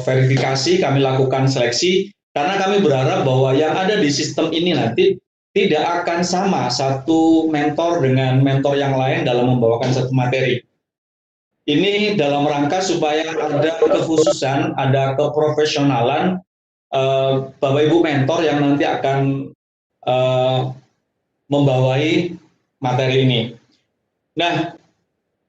verifikasi, kami lakukan seleksi, karena kami berharap bahwa yang ada di sistem ini nanti tidak akan sama satu mentor dengan mentor yang lain dalam membawakan satu materi. Ini dalam rangka supaya ada kekhususan, ada keprofesionalan Bapak Ibu mentor yang nanti akan membawai materi ini. Nah,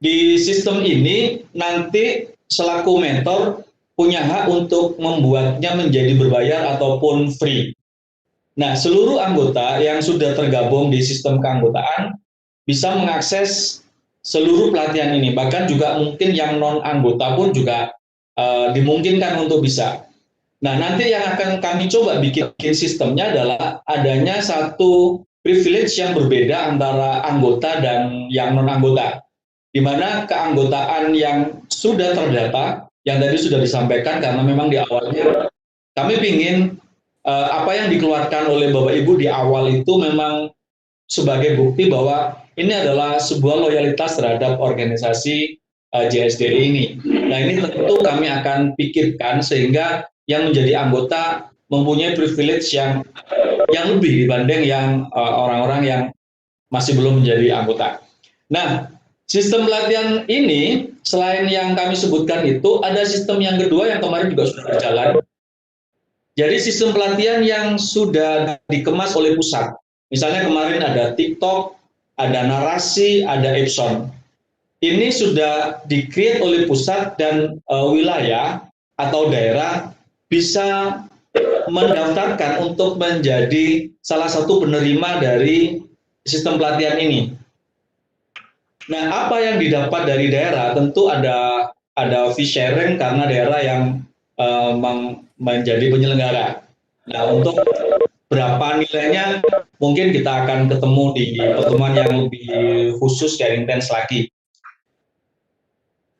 di sistem ini nanti selaku mentor punya hak untuk membuatnya menjadi berbayar ataupun free. Nah, seluruh anggota yang sudah tergabung di sistem keanggotaan bisa mengakses seluruh pelatihan ini, bahkan juga mungkin yang non-anggota pun juga dimungkinkan untuk bisa. Nah, nanti yang akan kami coba bikin sistemnya adalah adanya satu privilege yang berbeda antara anggota dan yang non-anggota, di mana keanggotaan yang sudah terdata, yang tadi sudah disampaikan karena memang di awalnya kami ingin apa yang dikeluarkan oleh Bapak Ibu di awal itu memang sebagai bukti bahwa ini adalah sebuah loyalitas terhadap organisasi JSDI ini. Nah, ini tentu kami akan pikirkan sehingga yang menjadi anggota mempunyai privilege yang lebih dibanding yang orang-orang yang masih belum menjadi anggota. Nah, sistem pelatihan ini selain yang kami sebutkan itu ada sistem yang kedua yang kemarin juga sudah berjalan. Jadi sistem pelatihan yang sudah dikemas oleh pusat. Misalnya kemarin ada TikTok, ada narasi, ada Epson. Ini sudah di-create oleh pusat dan wilayah atau daerah bisa mendaftarkan untuk menjadi salah satu penerima dari sistem pelatihan ini. Nah, apa yang didapat dari daerah? Tentu ada fee sharing karena daerah yang menjadi penyelenggara. Nah, untuk berapa nilainya mungkin kita akan ketemu di pertemuan yang lebih khusus dan intens lagi.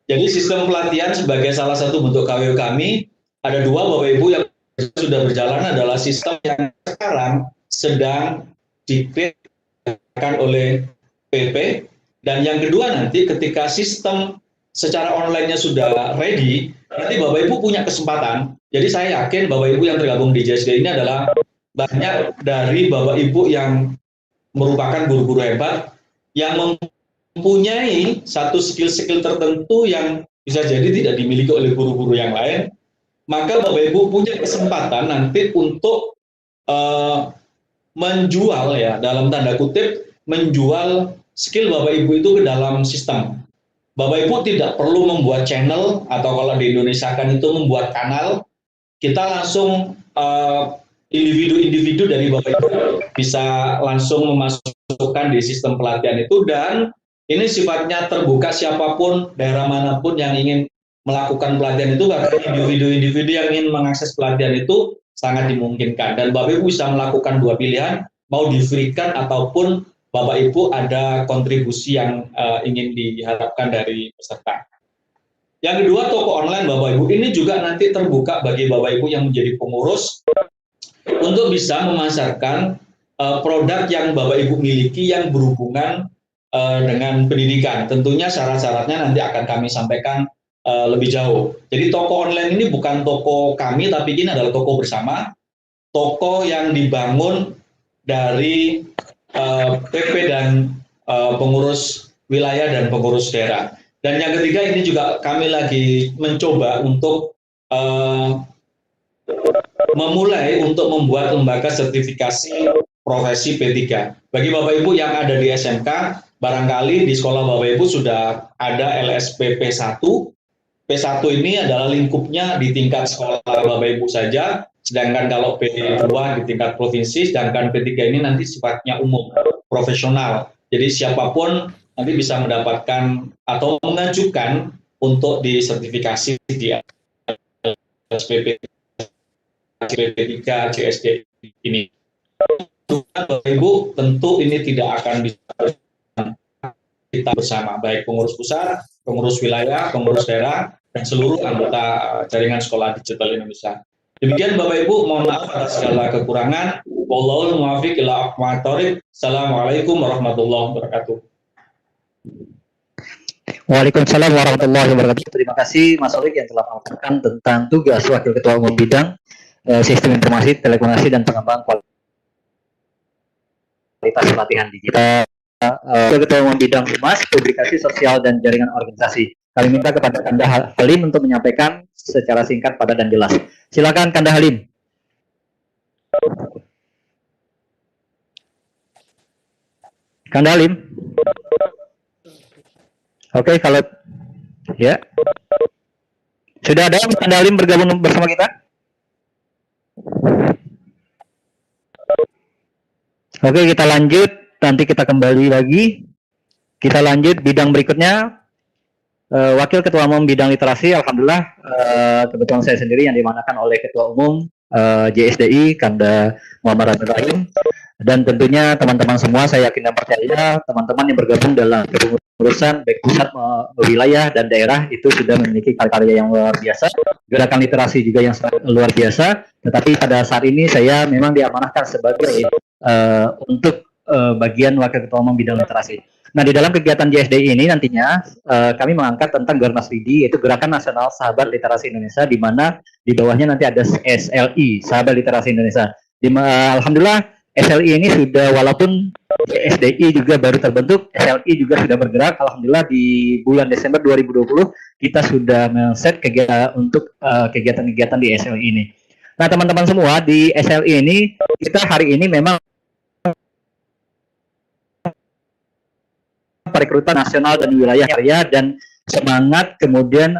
Jadi sistem pelatihan sebagai salah satu bentuk KWU kami, ada 2 Bapak Ibu yang sudah berjalan adalah sistem yang sekarang sedang dikreasikan oleh PP, dan yang kedua nanti ketika sistem secara online-nya sudah ready, nanti Bapak Ibu punya kesempatan. Jadi saya yakin Bapak Ibu yang tergabung di JSD ini adalah banyak dari Bapak Ibu yang merupakan guru-guru hebat yang mempunyai satu skill-skill tertentu yang bisa jadi tidak dimiliki oleh guru-guru yang lain. Maka Bapak Ibu punya kesempatan nanti untuk menjual, ya dalam tanda kutip, menjual skill Bapak Ibu itu ke dalam sistem. Bapak Ibu tidak perlu membuat channel atau kalau di Indonesia kan itu membuat kanal. kita langsung individu-individu dari Bapak Ibu bisa langsung memasukkan di sistem pelatihan itu, dan ini sifatnya terbuka, siapapun daerah manapun yang ingin melakukan pelatihan itu, bahkan individu-individu yang ingin mengakses pelatihan itu sangat dimungkinkan, dan Bapak Ibu bisa melakukan dua pilihan, mau di-free-kan ataupun Bapak Ibu ada kontribusi yang ingin diharapkan dari peserta. Yang kedua, toko online Bapak Ibu ini juga nanti terbuka bagi Bapak Ibu yang menjadi pengurus untuk bisa memasarkan produk yang Bapak Ibu miliki yang berhubungan dengan pendidikan. Tentunya syarat-syaratnya nanti akan kami sampaikan lebih jauh. Jadi toko online ini bukan toko kami, tapi ini adalah toko bersama, toko yang dibangun dari PP dan pengurus wilayah dan pengurus daerah. Dan yang ketiga, ini juga kami lagi mencoba untuk memulai untuk membuat lembaga sertifikasi profesi P3. Bagi Bapak Ibu yang ada di SMK, barangkali di sekolah Bapak Ibu sudah ada LSP P1. P1 ini adalah lingkupnya di tingkat sekolah Bapak Ibu saja, sedangkan kalau P2 di tingkat provinsi, sedangkan P3 ini nanti sifatnya umum, profesional. Jadi siapapun nanti bisa mendapatkan atau mengajukan untuk disertifikasi di LSPP P3 CSD ini. Bapak Ibu, tentu ini tidak akan bisa kita bersama, baik pengurus pusat, pengurus wilayah, pengurus daerah, dan seluruh anggota jaringan sekolah digital Indonesia. Demikian Bapak Ibu, mohon maaf atas segala kekurangan. Wallahul muwaffiq ila aqwamit thoriq. Assalamualaikum warahmatullahi wabarakatuh. Waalaikumsalam warahmatullahi wabarakatuh. Terima kasih Mas Olik yang telah melaporkan tentang tugas Wakil Ketua Umum Bidang Sistem Informasi, Telekomunikasi, dan Pengembangan Kualitas Pelatihan Digital. Wakil Ketua Umum Bidang Humas, Publikasi Sosial, dan Jaringan Organisasi. Kami minta kepada Kanda Halim untuk menyampaikan secara singkat, padat, dan jelas. Silakan Kanda Halim. Kanda Halim. Oke, kalau ya sudah ada Kanda Halim bergabung bersama kita. Oke, kita lanjut. Nanti kita kembali lagi. Kita lanjut bidang berikutnya. Wakil Ketua Umum Bidang Literasi, alhamdulillah kebetulan saya sendiri yang dimanakan oleh Ketua Umum JSDI Kanda Muhammad Rahim Rahim, dan tentunya teman-teman semua, saya yakin dan percaya teman-teman yang bergabung dalam urusan baik pusat, wilayah, dan daerah itu sudah memiliki karya-karya yang luar biasa, gerakan literasi juga yang sangat luar biasa. Tetapi pada saat ini saya memang diamanahkan sebagai untuk bagian Wakil Ketua Umum Bidang Literasi. Nah, di dalam kegiatan JSDI ini nantinya kami mengangkat tentang Garnas Lidi, yaitu Gerakan Nasional Sahabat Literasi Indonesia, di mana di bawahnya nanti ada SLI, Sahabat Literasi Indonesia. Alhamdulillah SLI ini sudah, walaupun JSDI juga baru terbentuk, SLI juga sudah bergerak. Alhamdulillah di bulan Desember 2020 kita sudah men-set untuk kegiatan-kegiatan di SLI ini. Nah, teman-teman semua, di SLI ini kita hari ini memang perekrutan nasional dan wilayah karya dan semangat, kemudian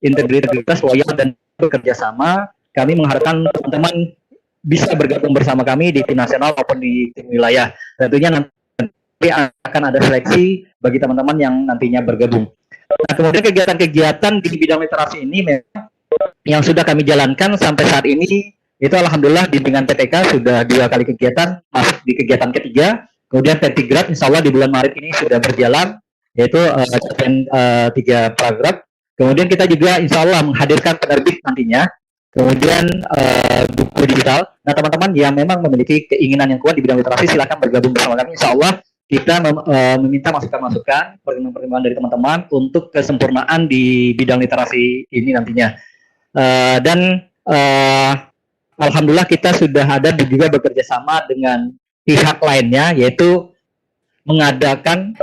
integritas, loyal, dan bekerja sama. Kami mengharapkan teman-teman bisa bergabung bersama kami di tim nasional maupun di tim wilayah. Tentunya nanti akan ada seleksi bagi teman-teman yang nantinya bergabung. Nah, kemudian kegiatan-kegiatan di bidang literasi ini memang yang sudah kami jalankan sampai saat ini itu alhamdulillah bimbingan PTK sudah 2 kali kegiatan, masuk di kegiatan ketiga. Kemudian Petigrad insya Allah di bulan Maret ini sudah berjalan, yaitu 3 paragraf. Kemudian kita juga insya Allah menghadirkan penerbit nantinya. Kemudian buku digital. Nah, teman-teman yang memang memiliki keinginan yang kuat di bidang literasi, silakan bergabung bersama kami. Insya Allah kita meminta masukan-masukan, perkembangan dari teman-teman untuk kesempurnaan di bidang literasi ini nantinya. Alhamdulillah kita sudah ada juga bekerja sama dengan pihak lainnya, yaitu mengadakan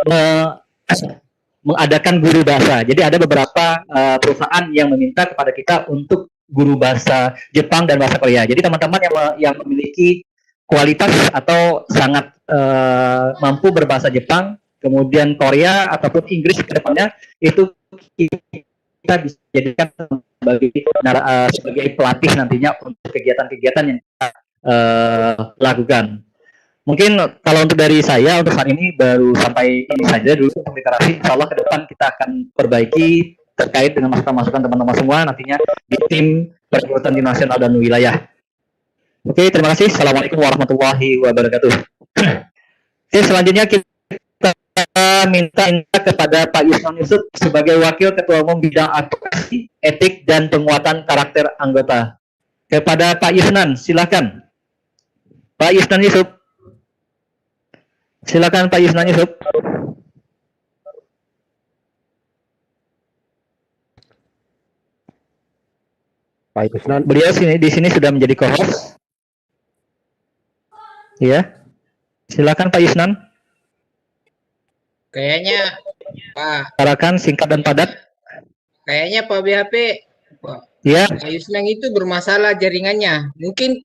guru bahasa. Jadi ada beberapa perusahaan yang meminta kepada kita untuk guru bahasa Jepang dan bahasa Korea. Jadi teman-teman yang memiliki kualitas atau sangat mampu berbahasa Jepang, kemudian Korea ataupun Inggris ke depannya, itu kita bisa jadikan sebagai pelatih nantinya untuk kegiatan-kegiatan yang kita lakukan. Mungkin kalau untuk dari saya untuk saat ini baru sampai ini saja dulu untuk literasi. Insya Allah ke depan kita akan perbaiki terkait dengan masukan-masukan teman-teman semua nantinya di tim perguruan tinggi nasional dan wilayah. Oke, terima kasih. Assalamualaikum warahmatullahi wabarakatuh. Oke, selanjutnya kita minta kepada Pak Yusnan Yusuf sebagai Wakil Ketua Umum Bidang Advokasi, Etik, dan Penguatan Karakter Anggota. Kepada Pak Yusnan, silakan. Pak Yusnan Yusuf. Silakan Pak Yusnan Yusuf. Pak Yusnan. Beliau di sini sudah menjadi co-host. Ya. Silakan Pak Yusnan. Kayaknya Pak. Silakan singkat dan padat. Kayaknya Pak BHP, ya. Pak Yusnan itu bermasalah jaringannya. Mungkin